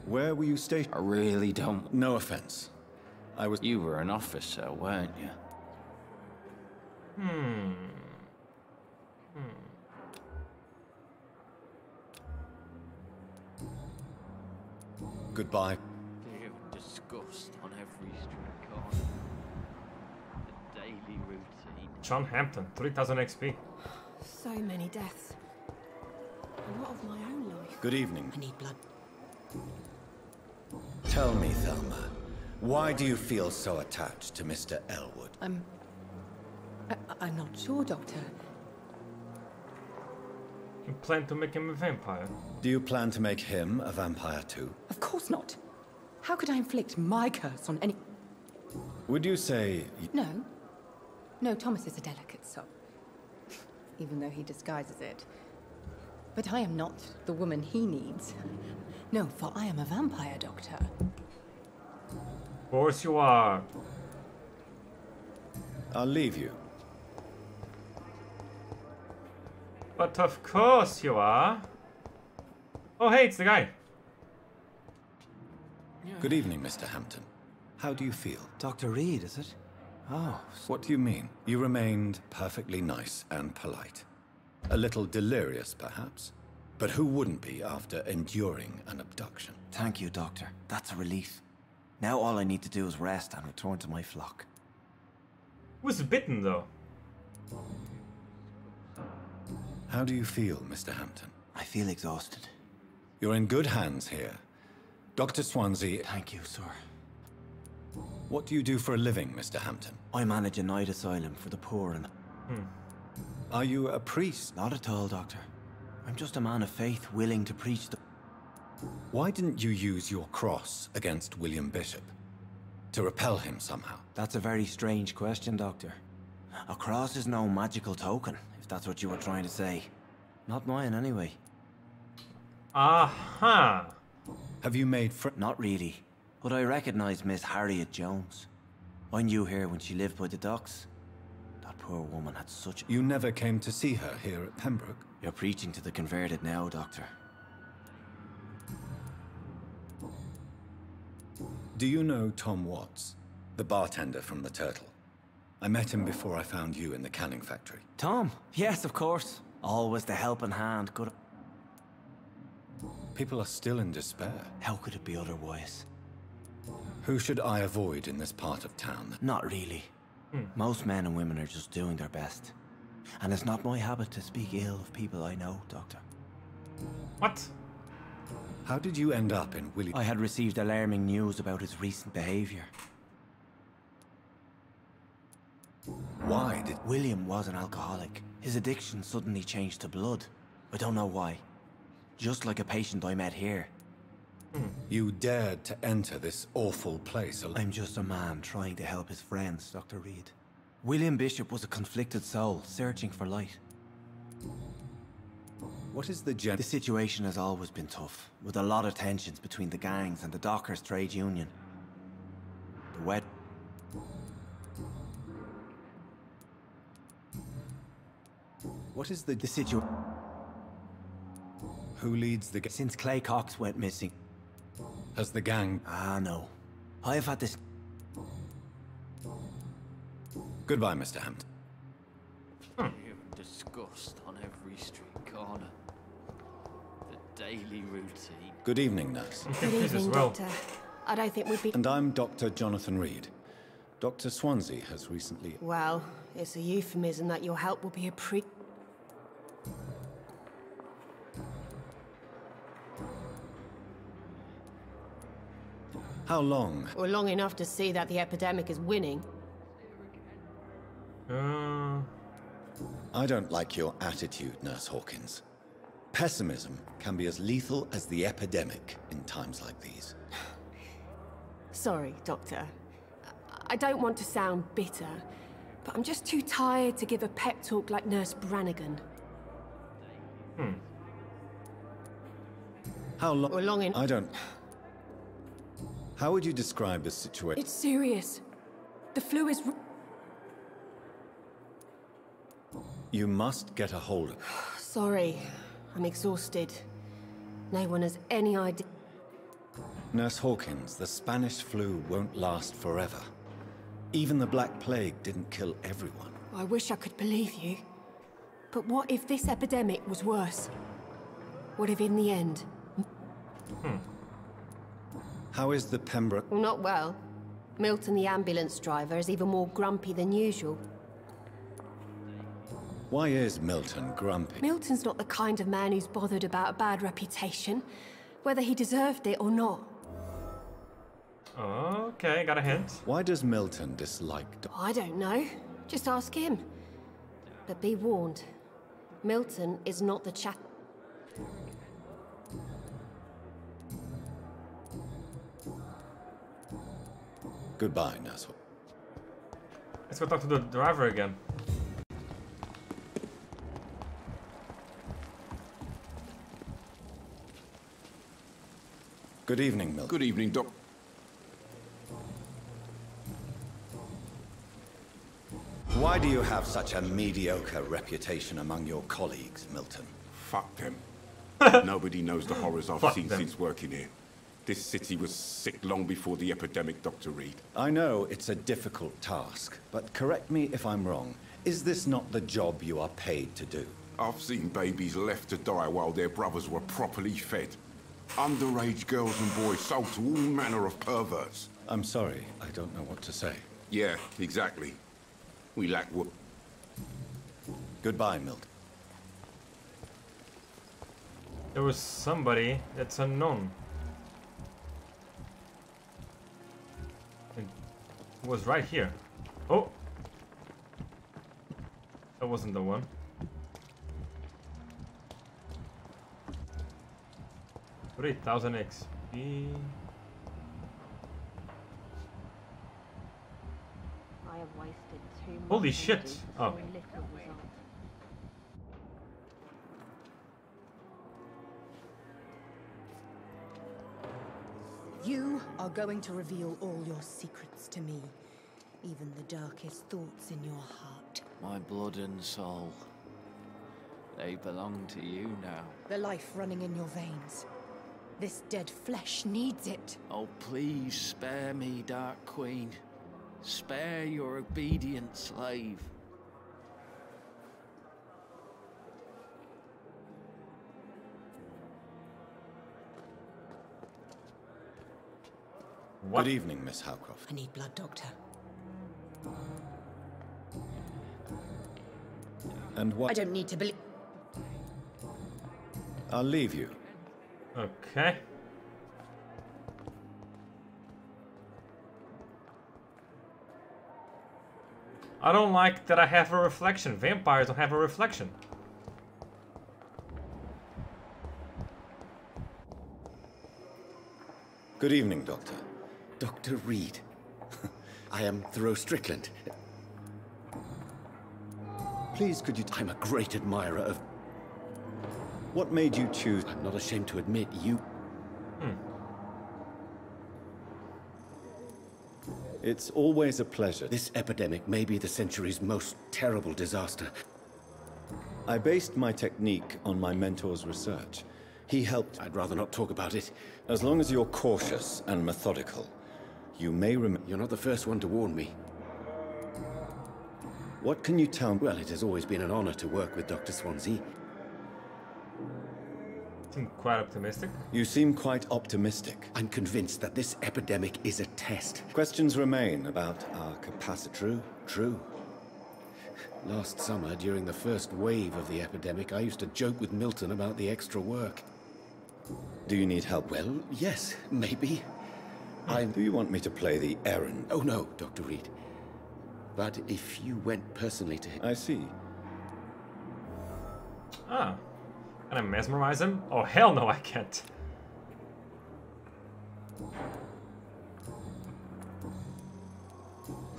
Where were you stationed? I really don't... No offense. I was... You were an officer, weren't you? Goodbye. Fear and disgust on every street corner. The daily routine. John Hampton, 3000 XP. So many deaths. A lot of my own life. Good evening. I need blood. Tell me, Thelma, why do you feel so attached to Mr. Elwood? I'm not sure, Doctor. You plan to make him a vampire? Do you plan to make him a vampire too? Of course not. How could I inflict my curse on any... Would you say... No. No, Thomas is a delicate soul. Even though he disguises it. But I am not the woman he needs. No, for I am a vampire, Doctor. Of course you are. I'll leave you. But of course you are. Oh, hey, it's the guy. Good evening, Mr. Hampton. How do you feel? Dr. Reed, is it? Oh. What do you mean? You remained perfectly nice and polite. A little delirious, perhaps. But who wouldn't be after enduring an abduction? Thank you, Doctor. That's a relief. Now all I need to do is rest and return to my flock. Was bitten, though. How do you feel, Mr. Hampton? I feel exhausted. You're in good hands here. Dr. Swansea... Thank you, sir. What do you do for a living, Mr. Hampton? I manage a night asylum for the poor and... Are you a priest? Not at all, Doctor. I'm just a man of faith willing to preach the... Why didn't you use your cross against William Bishop? To repel him somehow? That's a very strange question, Doctor. A cross is no magical token, if that's what you were trying to say. Not mine, anyway. Aha! Have you made Not really. But I recognize Miss Harriet Jones. I knew her when she lived by the docks. That poor woman had such... You never came to see her here at Pembroke? You're preaching to the converted now, Doctor. Do you know Tom Watts? The bartender from the Turtle. I met him before I found you in the canning factory. Tom? Yes, of course. Always the helping hand. Good. People are still in despair. How could it be otherwise? Who should I avoid in this part of town? Not really. Most men and women are just doing their best. And it's not my habit to speak ill of people I know, Doctor. What? How did you end up in Willie? I had received alarming news about his recent behavior. Why did... William was an alcoholic. His addiction suddenly changed to blood. I don't know why. Just like a patient I met here. You dared to enter this awful place alone. I'm just a man trying to help his friends, Dr. Reed. William Bishop was a conflicted soul, searching for light. What is the The situation has always been tough, with a lot of tensions between the gangs and the Dockers Trade Union. The wet... What is the situation? Who leads the... Since Clay Cox went missing. Has the gang... Ah, no. I've had this... Goodbye, Mr. Hampton. disgust on every street corner. The daily routine. Good evening, nurse. Good evening, Doctor. I don't think we'd be... And I'm Dr. Jonathan Reed. Dr. Swansea has recently... Well, it's a euphemism that your help will be How long? Or long enough to see that the epidemic is winning. I don't like your attitude, Nurse Hawkins. Pessimism can be as lethal as the epidemic in times like these. Sorry, Doctor. I don't want to sound bitter, but I'm just too tired to give a pep talk like Nurse Brannigan. How long? Or long in... I don't... How would you describe the situation? It's serious. The flu is... You must get a hold of it. Sorry. I'm exhausted. No one has any idea... Nurse Hawkins, the Spanish flu won't last forever. Even the Black Plague didn't kill everyone. I wish I could believe you. But what if this epidemic was worse? What if in the end... How is the Pembroke... Well, not well. Milton, the ambulance driver, is even more grumpy than usual. Why is Milton grumpy? Milton's not the kind of man who's bothered about a bad reputation, whether he deserved it or not. Okay, got a hint. Why does Milton dislike... I don't know. Just ask him. But be warned. Milton is not the chap... Goodbye, Nurse. Let's go talk to the driver again. Good evening, Milton. Good evening, Doc. Why do you have such a mediocre reputation among your colleagues, Milton? Fuck them. Nobody knows the horrors I've seen since working here. This city was sick long before the epidemic, Dr. Reed. I know it's a difficult task, but correct me if I'm wrong. Is this not the job you are paid to do? I've seen babies left to die while their brothers were properly fed. Underage girls and boys sold to all manner of perverts. I'm sorry, I don't know what to say. Yeah, exactly. We lack work. Goodbye, Milton. There was somebody that's unknown. It was right here. Oh! That wasn't the one. $3,000 XP. I have wasted too much. Holy shit! Oh. You are going to reveal all your secrets to me, even the darkest thoughts in your heart. My blood and soul. They belong to you now. The life running in your veins. This dead flesh needs it. Oh, please spare me, Dark Queen. Spare your obedient slave. What? Good evening, Miss Howcroft. I need blood, Doctor. And what? I don't need to believe. I'll leave you. Okay. I don't like that I have a reflection. Vampires don't have a reflection. Good evening, Doctor. Dr. Reed. I am Thoreau Strickland. Please, could you... I'm a great admirer of... What made you choose... I'm not ashamed to admit, you... It's always a pleasure. This epidemic may be the century's most terrible disaster. I based my technique on my mentor's research. He helped... I'd rather not talk about it. As long as you're cautious and methodical, you may remember... You're not the first one to warn me. What can you tell me? Well, it has always been an honor to work with Dr. Swansea. Seem quite optimistic. You seem quite optimistic. I'm convinced that this epidemic is a test. Questions remain about our capacity. True. Last summer, during the first wave of the epidemic, I used to joke with Milton about the extra work. Do you need help? Well, yes, maybe. Do you want me to play the errand? Oh, no, Dr. Reed. But if you went personally to him... I see. Ah. Can I mesmerize him? Oh, hell no, I can't.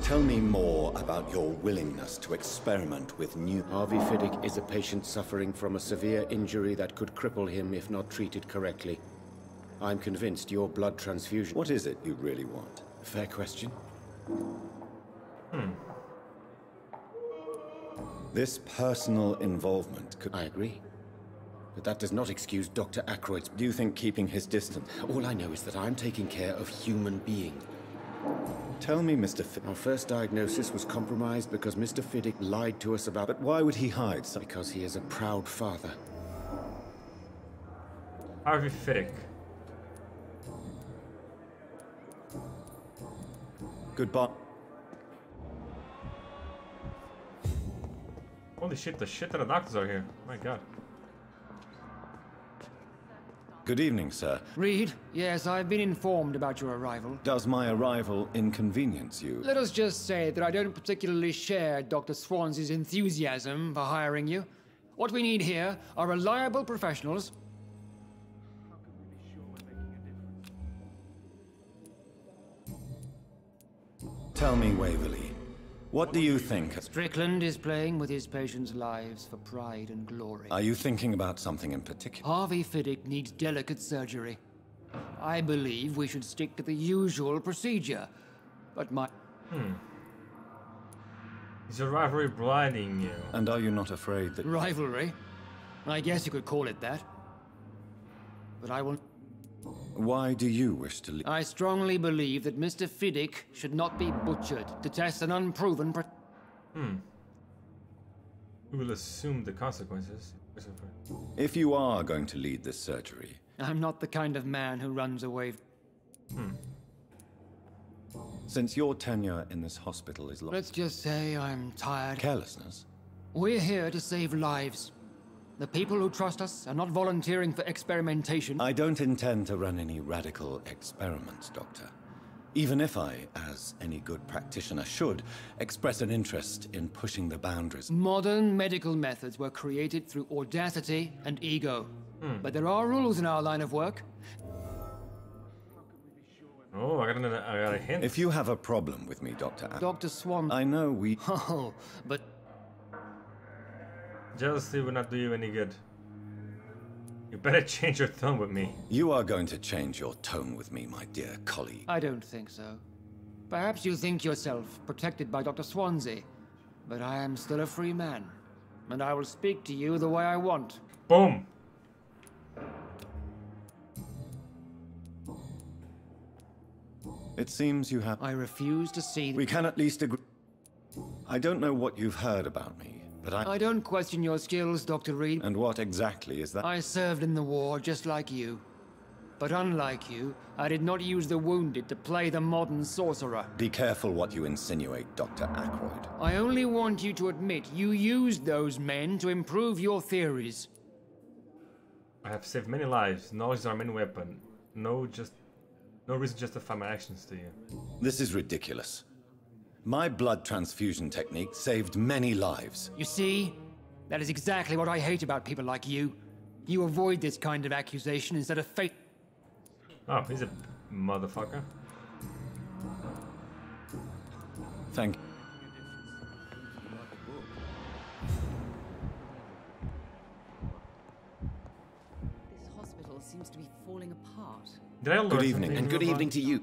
Tell me more about your willingness to experiment with new... Harvey Fiddick is a patient suffering from a severe injury that could cripple him if not treated correctly. I'm convinced your blood transfusion... What is it you really want? Fair question. This personal involvement could... I agree. But that does not excuse Dr. Ackroyd's... Do you think keeping his distance... All I know is that I'm taking care of human beings. Tell me, Mr. Fiddick... Our first diagnosis was compromised because Mr. Fiddick lied to us about... But why would he hide? Because he is a proud father. Harvey Fiddick. Goodbye. Holy shit, the shit that the doctors are here. My god. Good evening, sir. Reed, yes, I've been informed about your arrival. Does my arrival inconvenience you? Let us just say that I don't particularly share Dr. Swansea's enthusiasm for hiring you. What we need here are reliable professionals. Tell me, Waverly, what do you think? Strickland is playing with his patients' lives for pride and glory. Are you thinking about something in particular? Harvey Fiddick needs delicate surgery. I believe we should stick to the usual procedure. But my... Is your rivalry blinding you? And are you not afraid that... Rivalry? I guess you could call it that. But I will... Why do you wish to leave? I strongly believe that Mr. Fiddick should not be butchered to test an unproven... We will assume the consequences. If you are going to lead this surgery... I'm not the kind of man who runs away... Since your tenure in this hospital is long... Let's just say I'm tired. Carelessness? We're here to save lives. The people who trust us are not volunteering for experimentation. I don't intend to run any radical experiments, Doctor. Even if I, as any good practitioner should, express an interest in pushing the boundaries. Modern medical methods were created through audacity and ego. But there are rules in our line of work. Oh, I got a hint. If you have a problem with me, Dr. Dr. Swan... I know we... Oh, but... Jealousy will not do you any good. You better change your tone with me. You are going to change your tone with me, my dear colleague. I don't think so. Perhaps you think yourself protected by Dr. Swansea, but I am still a free man, and I will speak to you the way I want. Boom! It seems you have... I refuse to see... We can at least agree... I don't know what you've heard about me, but I don't question your skills, Dr. Reed. And what exactly is that? I served in the war just like you. But unlike you, I did not use the wounded to play the modern sorcerer. Be careful what you insinuate, Dr. Ackroyd. I only want you to admit you used those men to improve your theories. I have saved many lives. Knowledge is our main weapon. No reason to justify my actions to you. This is ridiculous. My blood transfusion technique saved many lives. You see? That is exactly what I hate about people like you. You avoid this kind of accusation instead of fate. Oh, he's a motherfucker. Thank you. This hospital seems to be falling apart. Good evening, and good evening to you.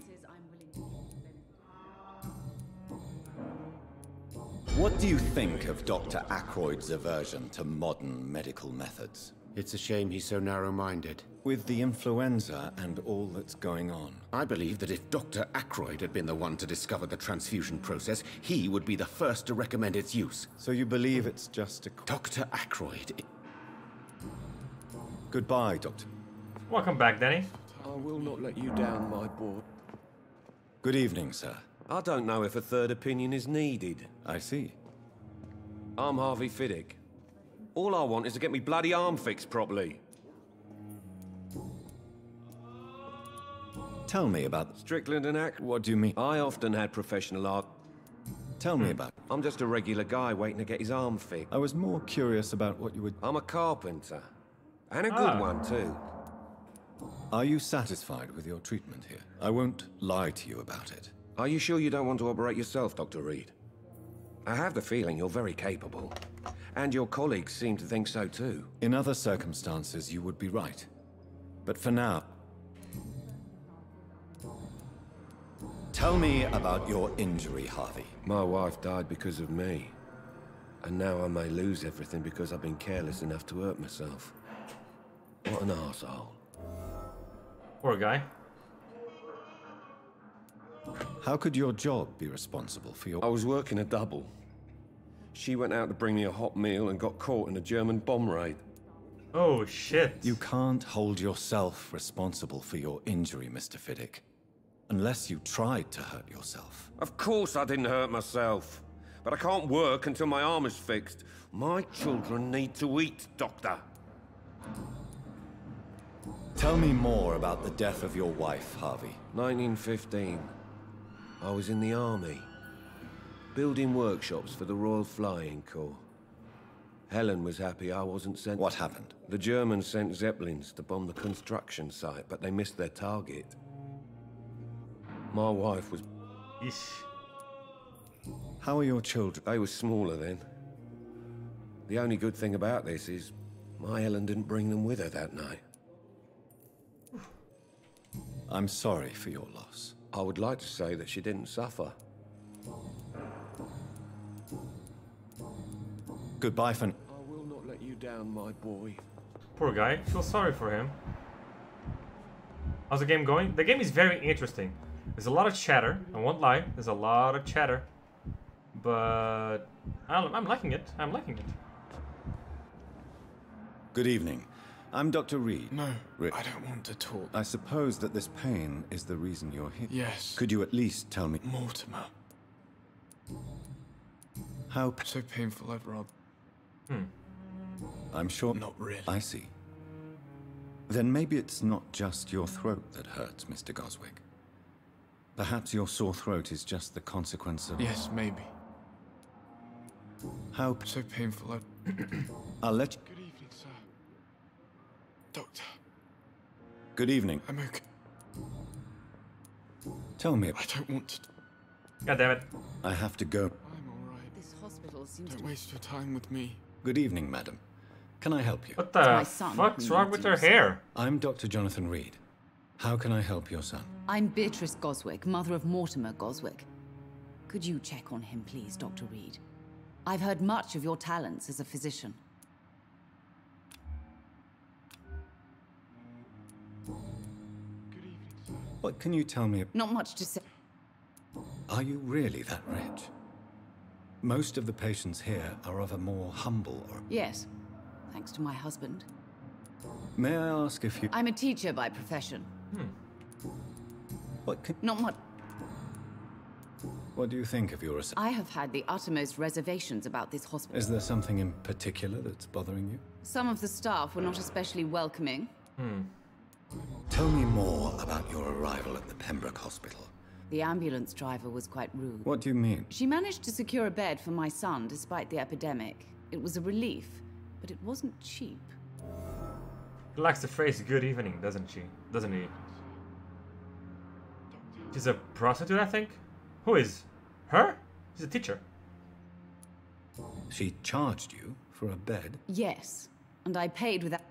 What do you think of Dr. Ackroyd's aversion to modern medical methods? It's a shame he's so narrow-minded. With the influenza and all that's going on. I believe that if Dr. Ackroyd had been the one to discover the transfusion process, he would be the first to recommend its use. So you believe it's just a... Dr. Ackroyd... Goodbye, Doctor. Welcome back, Danny. I will not let you down, my boy. Good evening, sir. I don't know if a third opinion is needed. I see. I'm Harvey Fiddick. All I want is to get me bloody arm fixed properly. Tell me about... Strickland and Ack? What do you mean? I often had professional art. Tell me about... I'm just a regular guy waiting to get his arm fixed. I was more curious about what you would... I'm a carpenter. And a good one, too. Are you satisfied with your treatment here? I won't lie to you about it. Are you sure you don't want to operate yourself, Dr. Reed? I have the feeling you're very capable. And your colleagues seem to think so, too. In other circumstances, you would be right. But for now... Tell me about your injury, Harvey. My wife died because of me. And now I may lose everything because I've been careless enough to hurt myself. What an arsehole. Poor guy. How could your job be responsible for your... I was working a double. She went out to bring me a hot meal and got caught in a German bomb raid. Oh, shit. You can't hold yourself responsible for your injury, Mr. Fiddick. Unless you tried to hurt yourself. Of course I didn't hurt myself. But I can't work until my arm is fixed. My children need to eat, Doctor. Tell me more about the death of your wife, Harvey. 1915. I was in the army. Building workshops for the Royal Flying Corps. Helen was happy I wasn't sent... What happened? The Germans sent Zeppelins to bomb the construction site, but they missed their target. My wife was... Eesh. How are your children? They were smaller then. The only good thing about this is my Helen didn't bring them with her that night. I'm sorry for your loss. I would like to say that she didn't suffer. Goodbye for... I will not let you down, my boy. Poor guy. Feel sorry for him. How's the game going? The game is very interesting. There's a lot of chatter. I won't lie. There's a lot of chatter. But I'm liking it. I'm liking it. Good evening. I'm Dr. Reed. No, I don't want to talk. I suppose that this pain is the reason you're here. Yes. Could you at least tell me... Mortimer. How... So painful, I'd rather... I'm sure... Not really. I see. Then maybe it's not just your throat that hurts, Mr. Goswick. Perhaps your sore throat is just the consequence of... Yes, maybe. How... So painful, I'll let you... Good evening, sir. Doctor. Good evening. I'm okay. Tell me... I don't want to... God damn it. I have to go. I'm alright. This hospital seems Don't to... waste your time with me. Good evening, madam. Can I help you? What the fuck's wrong with her hair? I'm Dr. Jonathan Reed. How can I help your son? I'm Beatrice Goswick, mother of Mortimer Goswick. Could you check on him, please, Dr. Reed? I've heard much of your talents as a physician. What can you tell me? Not much to say. Are you really that rich? Most of the patients here are of a more humble or... Yes, thanks to my husband. May I ask if you... I'm a teacher by profession. What can... Not much. What do you think of your... I have had the uttermost reservations about this hospital. Is there something in particular that's bothering you? Some of the staff were not especially welcoming. Tell me more about your arrival at the Pembroke Hospital. The ambulance driver was quite rude. What do you mean? She managed to secure a bed for my son despite the epidemic. It was a relief, but it wasn't cheap. He likes the phrase "good evening," doesn't she? Doesn't he? She's a prostitute, I think. Who is? Her? She's a teacher. She charged you for a bed? Yes, and I paid without...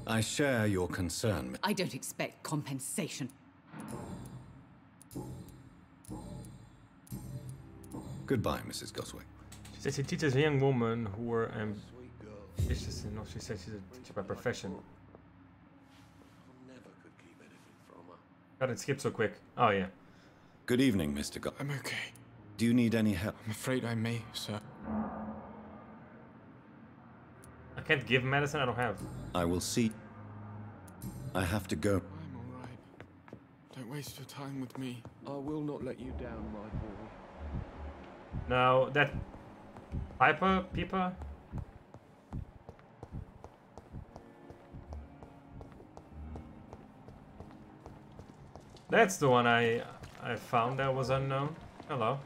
I share your concern. I don't expect compensation. Goodbye, Mrs. Goswick. She says she teaches a young woman who were It's just, you know, she said she's a teacher by profession. God, it skipped so quick. Oh, yeah. Good evening, Mr. I'm okay. Do you need any help? I'm afraid I may, sir. I can't give medicine I don't have. I will see. I have to go. I'm alright. Don't waste your time with me. I will not let you down, my boy. Now, that Peeper? That's the one I found that was unknown. Hello.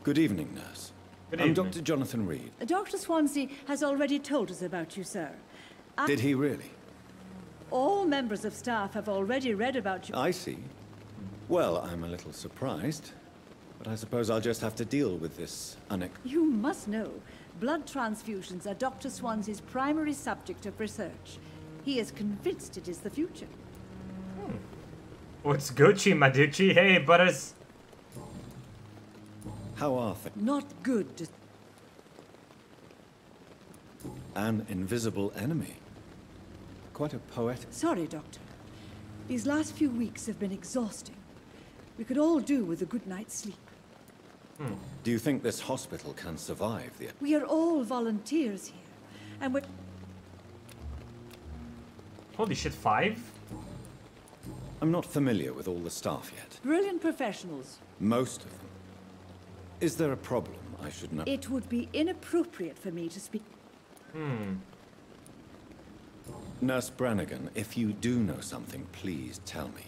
Good evening, nurse. Good I'm evening. Dr. Jonathan Reed. Dr. Swansea has already told us about you, sir. Did he really? All members of staff have already read about you. I see. Well, I'm a little surprised, but I suppose I'll just have to deal with this You must know, blood transfusions are Dr. Swansea's primary subject of research. He is convinced it is the future. What's Gucci, Maducci? Hey, butters. How are things? Not good. An invisible enemy. Quite a poetic. Sorry, Doctor. These last few weeks have been exhausting. We could all do with a good night's sleep. Do you think this hospital can survive the... We are all volunteers here, and we're... Holy shit, 5? I'm not familiar with all the staff yet. brilliant professionals. Most of them. Is there a problem I should know? It would be inappropriate for me to speak. Nurse Brannigan, if you do know something, please tell me.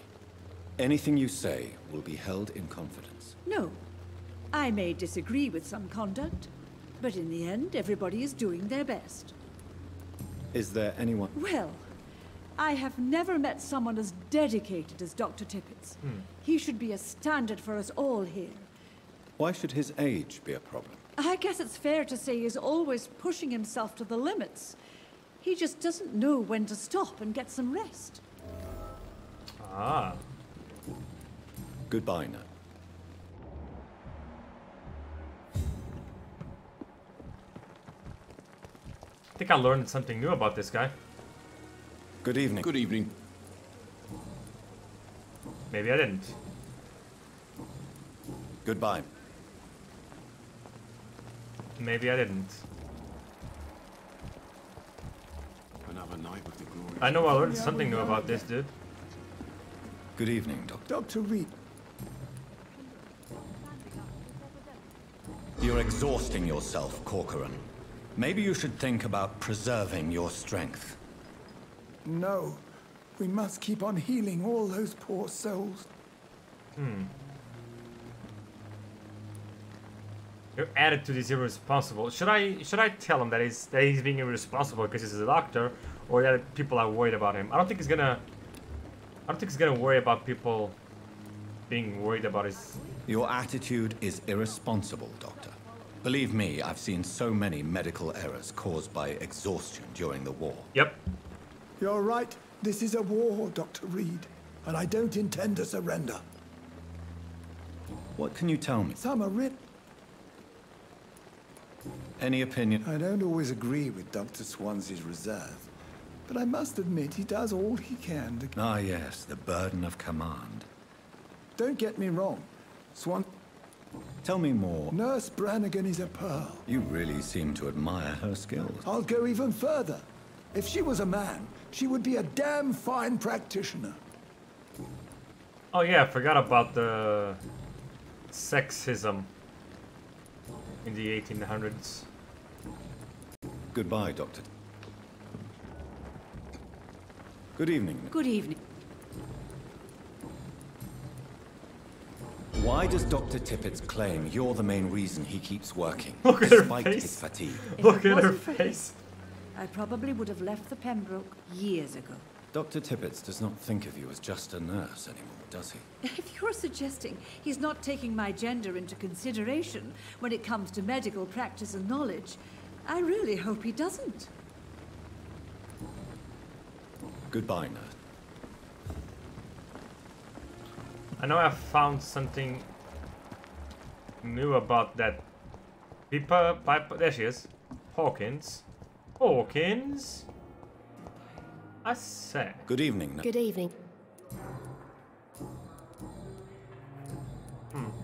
Anything you say will be held in confidence. No. I may disagree with some conduct, but in the end, everybody is doing their best. Is there anyone... Well, I have never met someone as dedicated as Dr. Tippett's. He should be a standard for us all here. Why should his age be a problem? I guess it's fair to say he's always pushing himself to the limits. He just doesn't know when to stop and get some rest. Ah. Goodbye now. I think I learned something new about this guy. Good evening. Good evening. Maybe I didn't. Goodbye. Maybe I didn't. Another night with the glory. I know I learned something new about this dude. Good evening, Doctor. Dr. Reed. You're exhausting yourself, Corcoran. Maybe you should think about preserving your strength. No. We must keep on healing all those poor souls. Your attitude is irresponsible. Should I tell him that he's being irresponsible because he's a doctor, or that people are worried about him? I don't think he's gonna worry about people being worried about his... Your attitude is irresponsible, Doctor. Believe me, I've seen so many medical errors caused by exhaustion during the war. Yep. You're right. This is a war, Dr. Reed, and I don't intend to surrender. What can you tell me? Some are writ. Any opinion? I don't always agree with Dr. Swansea's reserve, but I must admit he does all he can to... Ah, yes, the burden of command. Don't get me wrong. Tell me more. Nurse Brannigan is a pearl. You really seem to admire her skills. I'll go even further. If she was a man, she would be a damn fine practitioner. Oh yeah, I forgot about the sexism in the 1800s. Goodbye, Doctor. Good evening. Good evening. Why does Dr. Tippett claim you're the main reason he keeps working, Look at her despite face. his fatigue? Look at her face. I probably would have left the Pembroke years ago. Dr. Tippett does not think of you as just a nurse anymore, does he? If you're suggesting he's not taking my gender into consideration when it comes to medical practice and knowledge, I really hope he doesn't. Goodbye, nurse. I know I found something new about that Pipa. There she is. Hawkins. Hawkins? I say. Good evening. Good evening.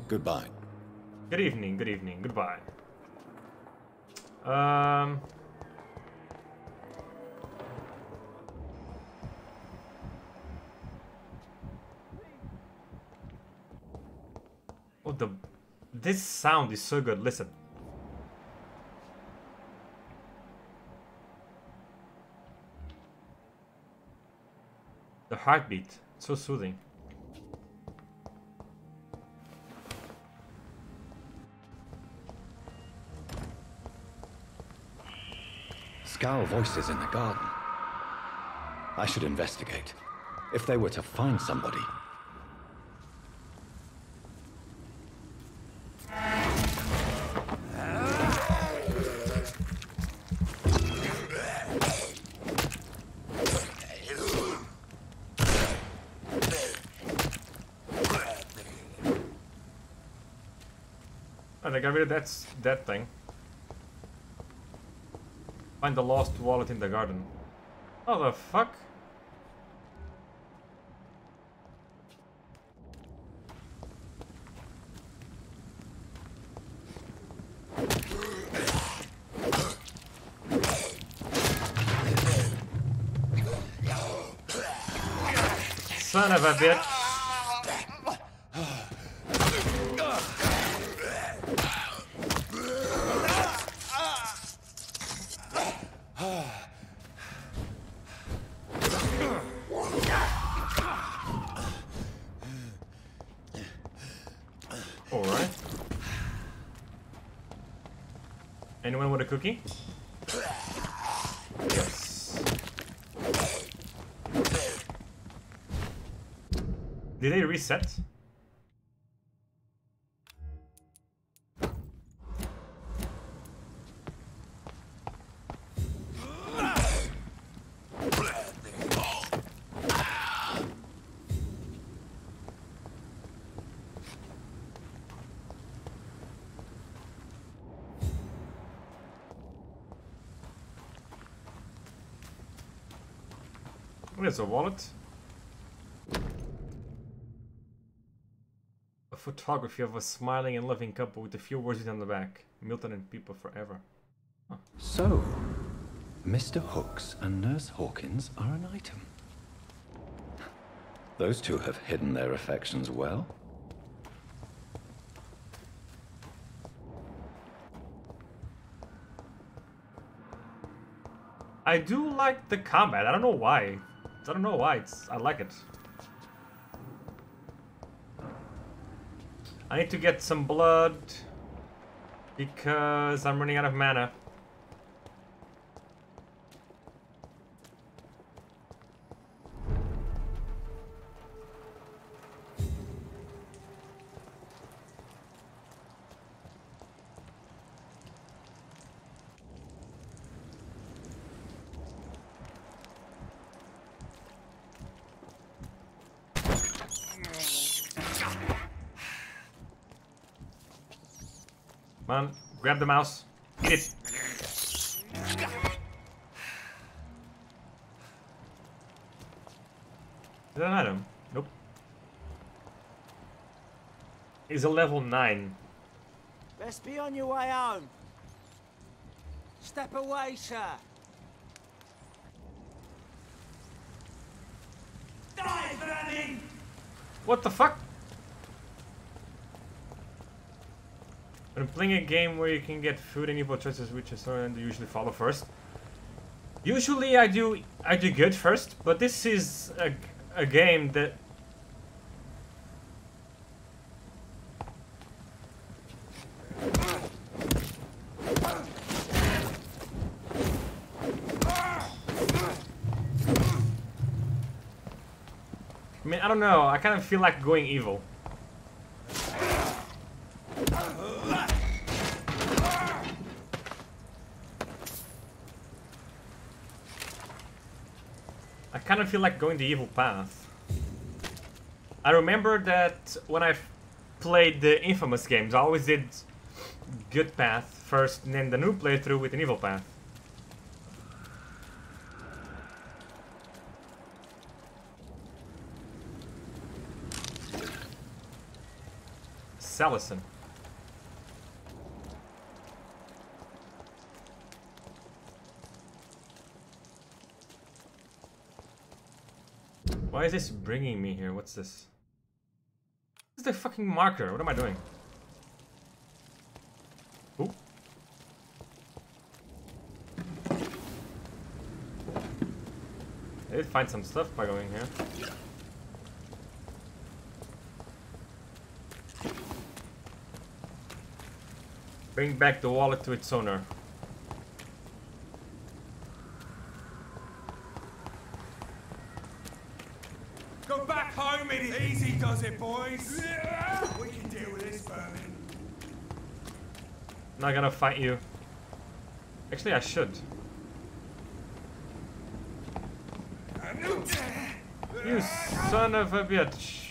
Goodbye. Good evening, goodbye. Oh, this sound is so good, listen. The heartbeat, so soothing. Scowl voices in the garden. I should investigate. If they were to find somebody. And I got rid of that thing. Find the lost wallet in the garden. Oh, the fuck? Son of a bitch. Alright. Anyone want a cookie? Yes. Did they reset? There's a wallet. A photography of a smiling and loving couple with a few words written on the back. Milton and people forever. Huh. So, Mr. Hooks and Nurse Hawkins are an item. Those two have hidden their affections well. I do like the combat. I don't know why. I like it. I need to get some blood because I'm running out of mana. Come on, grab the mouse. Eat it. Is that an item? Nope. Is a level 9. Best be on your way home. Step away, sir. Die, vermin! What the fuck? When I'm playing a game where you can get food and evil choices, which is I usually follow first. Usually I do good first, but this is a game that I mean, I don't know, I kind of feel like going evil. I kind of feel like going the evil path. I remember that when I played the Infamous games, I always did good path first, and then the new playthrough with an evil path. Salison. Why is this bringing me here? What's this? This is the fucking marker. What am I doing? Ooh. I did find some stuff by going here. Bring back the wallet to its owner. Go back home, idiot! Easy does it, boys! We can deal with this, vermin. Not gonna fight you. Actually, I should. You son of a bitch.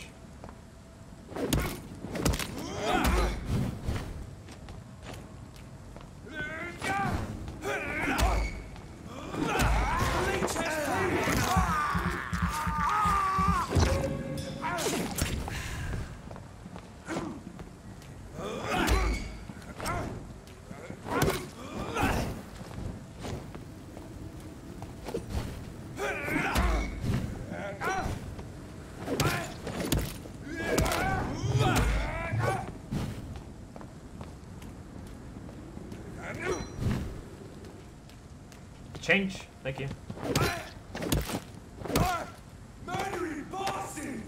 Change, thank you. Murdering bastard!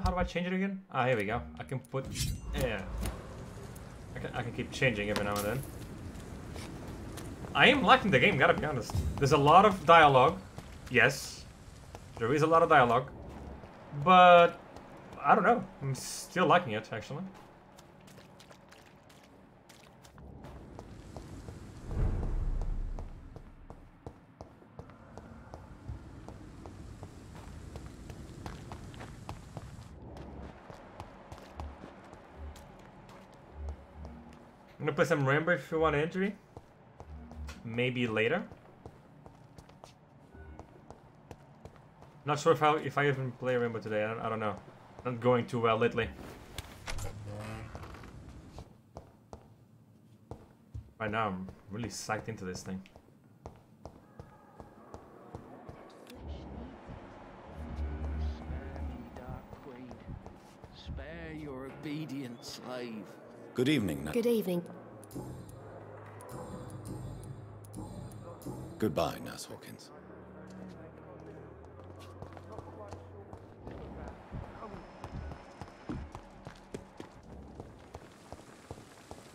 How do I change it again? Ah, here we go. I can put, yeah. I can keep changing every now and then. I am liking the game, gotta be honest. There's a lot of dialogue. Yes, there is a lot of dialogue. But, I don't know. I'm still liking it, actually. I'm gonna play some Rainbow if you want entry. Maybe later. Not sure if I even play Rainbow today. I don't know. Not going too well lately. Right now I'm really psyched into this thing. Spare your obedient slave. Good evening, Good evening. Goodbye, Nurse Hawkins.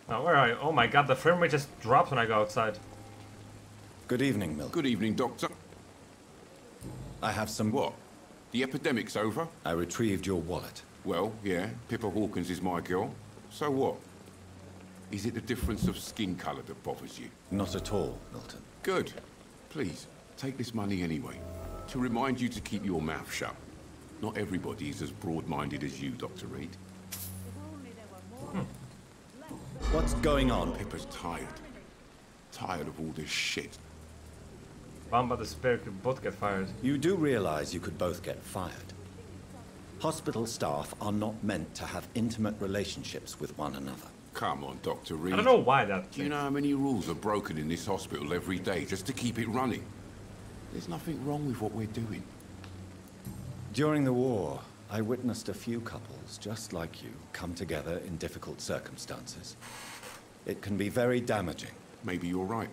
Oh, where are you? Oh my god, the frame rate just drops when I go outside. Good evening, Milton. Good evening, Doctor. I have some... What? The epidemic's over? I retrieved your wallet. Well, yeah, Pippa Hawkins is my girl. So what? Is it the difference of skin colour that bothers you? Not at all, Milton. Good. Please, take this money anyway. To remind you to keep your mouth shut. Not everybody is as broad-minded as you, Dr. Reed. What's going on? Pippa's tired. Tired of all this shit. Bamba the Spear could both get fired. You do realize you could both get fired. Hospital staff are not meant to have intimate relationships with one another. Come on, Dr. Reed. I don't know why that... Do you know how many rules are broken in this hospital every day just to keep it running? There's nothing wrong with what we're doing. During the war, I witnessed a few couples just like you come together in difficult circumstances. It can be very damaging. Maybe you're right.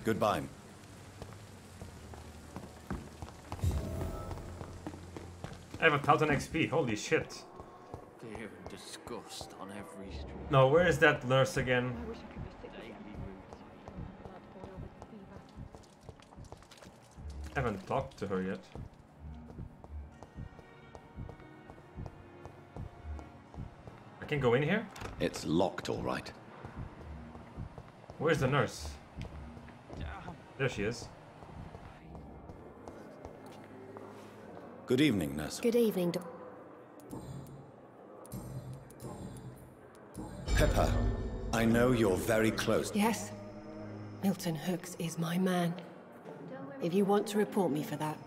Goodbye. I have 1000 XP, holy shit. Fear and disgust on every street. No, where is that nurse again? I haven't talked to her yet. I can go in here? It's locked, all right. Where's the nurse? There she is. Good evening, nurse. Good evening, Pepper, I know you're very close. Yes? Milton Hooks is my man. If you want to report me for that,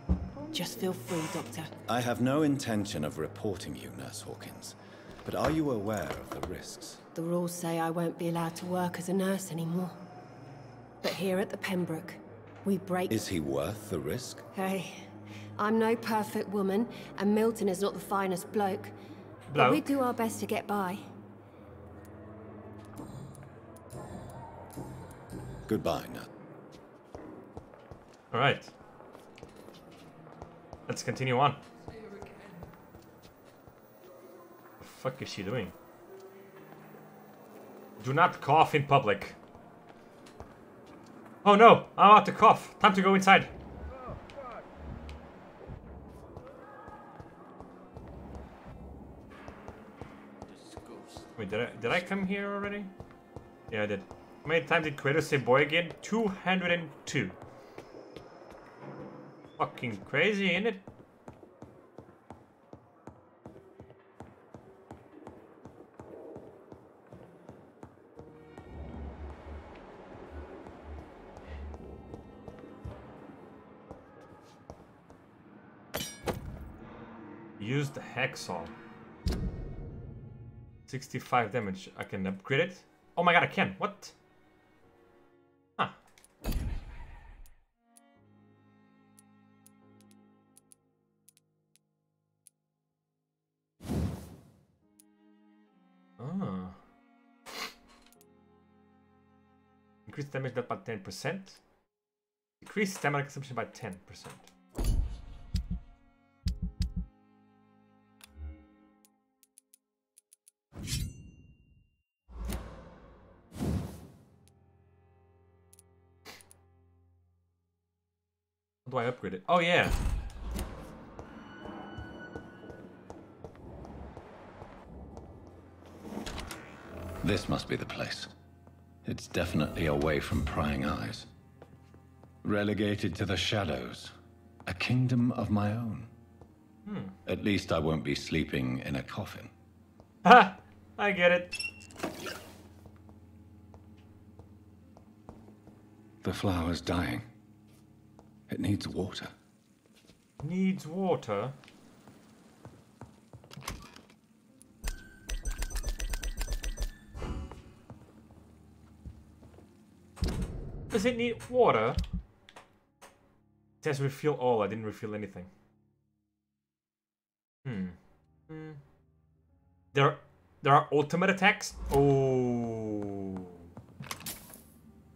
just feel free, Doctor. I have no intention of reporting you, Nurse Hawkins. But are you aware of the risks? The rules say I won't be allowed to work as a nurse anymore. But here at the Pembroke, we break... Is he worth the risk? Hey, I'm no perfect woman, and Milton is not the finest bloke. But we do our best to get by. Goodbye, nurse. Alright. Let's continue on. What the fuck is she doing? Do not cough in public. Oh no! I'm about to cough. Time to go inside. Wait, did I come here already? Yeah, I did. How many times did Kratos say boy again? 202. Fucking crazy, ain't it? Use the hacksaw. 65 damage. I can upgrade it. Oh my god, I can. What? Huh. Ah. Increase damage dealt by 10%. Decrease stamina consumption by 10%. How do I upgrade it? Oh yeah. This must be the place. It's definitely away from prying eyes. Relegated to the shadows. A kingdom of my own. At least I won't be sleeping in a coffin. Ha! I get it. The flower's dying. It needs water. Needs water? Does it need water? It says refill all. I didn't refill anything. There are ultimate attacks? Oh.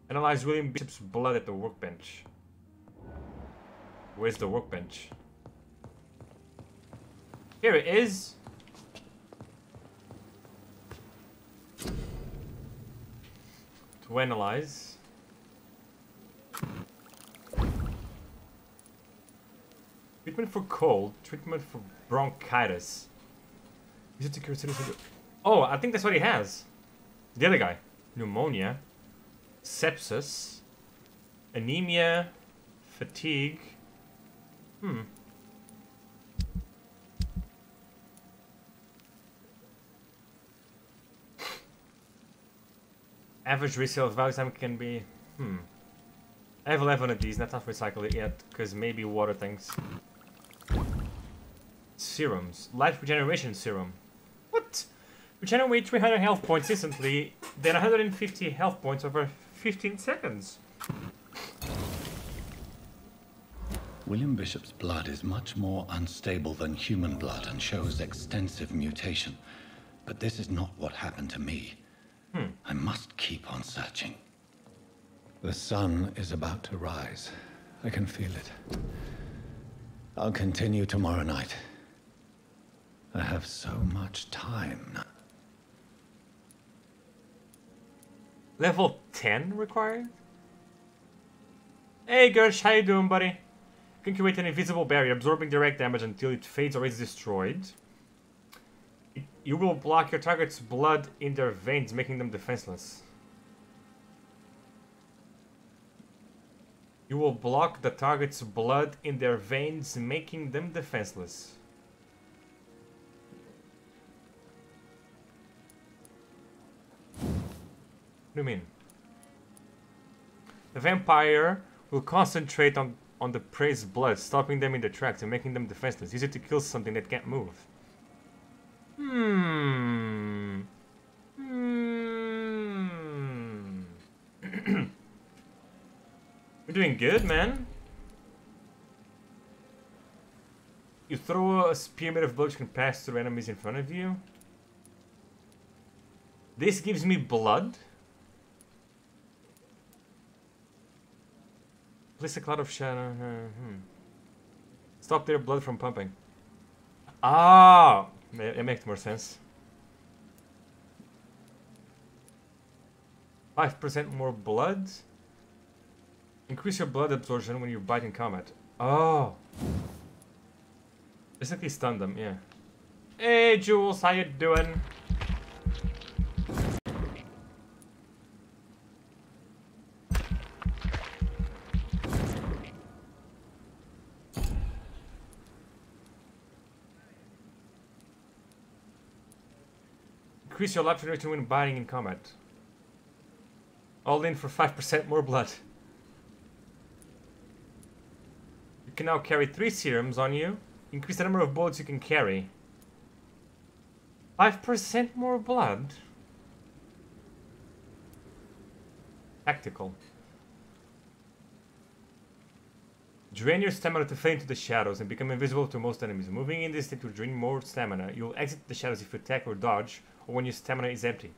Analyze William Bishop's blood at the workbench. Where's the workbench? Here it is. To analyze. Treatment for cold. Treatment for bronchitis. Is it to cure citizens? Oh, I think that's what he has. The other guy. Pneumonia. Sepsis. Anemia. Fatigue. Average resale value time can be... I have 11 of these, not enough to recycle it yet, because maybe water things. Serums. Life regeneration serum. What? Regenerate 300 health points instantly, then 150 health points over 15 seconds. William Bishop's blood is much more unstable than human blood and shows extensive mutation. But this is not what happened to me. I must keep on searching. The sun is about to rise. I can feel it. I'll continue tomorrow night. I have so much time now. Level 10 required? Hey Gersh, how you doing, buddy? can create an invisible barrier, absorbing direct damage until it fades or is destroyed. You will block your target's blood in their veins, making them defenseless. You will block the target's blood in their veins, making them defenseless. What do you mean? The vampire will concentrate on the prey's blood, stopping them in their tracks and making them defenseless. Use it to kill something that can't move. We're doing good, man. You throw a spearmint of blood, you can pass through enemies in front of you. This gives me blood. Place a cloud of shadow. Stop their blood from pumping. Ah, it makes more sense. 5% more blood. Increase your blood absorption when you bite in combat. Oh. Basically stun them, yeah. Hey Jules, how you doing? Increase your life generation when biting in combat. All in for 5% more blood. You can now carry 3 serums on you. Increase the number of bullets you can carry. 5% more blood? Tactical. Drain your stamina to fade into the shadows and become invisible to most enemies. Moving in this state will drain more stamina. You'll exit the shadows if you attack or dodge, or when your stamina is empty.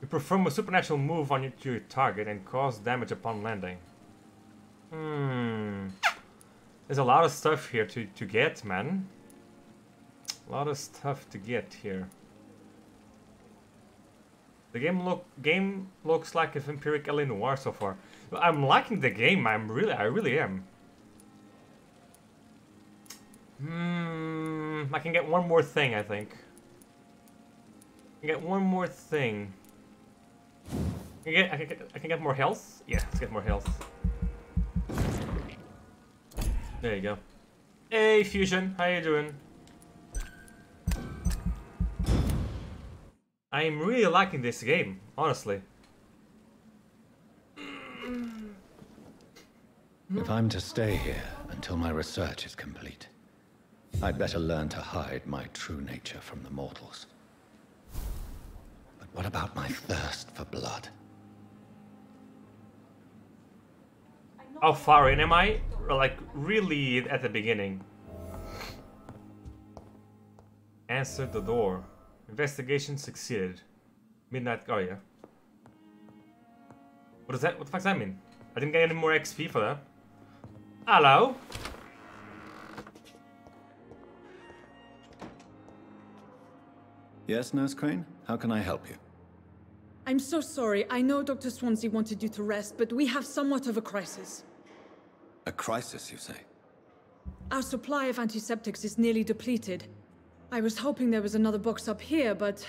You perform a supernatural move on your target and cause damage upon landing. There's a lot of stuff here to get, man. A lot of stuff to get here. The game looks like a vampiric LA Noire so far. I'm liking the game. I really am. I can get one more thing, I think. I can get one more thing. I can get more health? Yeah, let's get more health. There you go. Hey, Fusion, how you doing? I am really liking this game, honestly. If I'm to stay here until my research is complete, I'd better learn to hide my true nature from the mortals. But what about my thirst for blood? How far in am I? Like, really at the beginning. Answer the door. Investigation succeeded. Midnight. Oh, yeah. What is that? What the fuck does that mean? I didn't get any more XP for that. Hello? Yes, Nurse Crane? How can I help you? I'm so sorry. I know Dr. Swansea wanted you to rest, but we have somewhat of a crisis. A crisis, you say? Our supply of antiseptics is nearly depleted. I was hoping there was another box up here, but...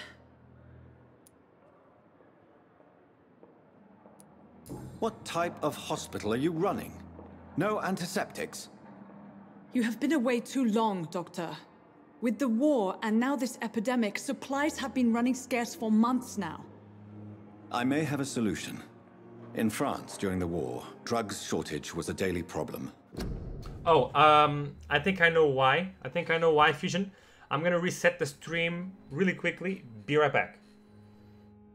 What type of hospital are you running? No antiseptics? You have been away too long, Doctor. With the war and now this epidemic, supplies have been running scarce for months now. I may have a solution. In France, during the war, drugs shortage was a daily problem. Oh, I think I know why. Fusion. I'm gonna reset the stream really quickly. Be right back.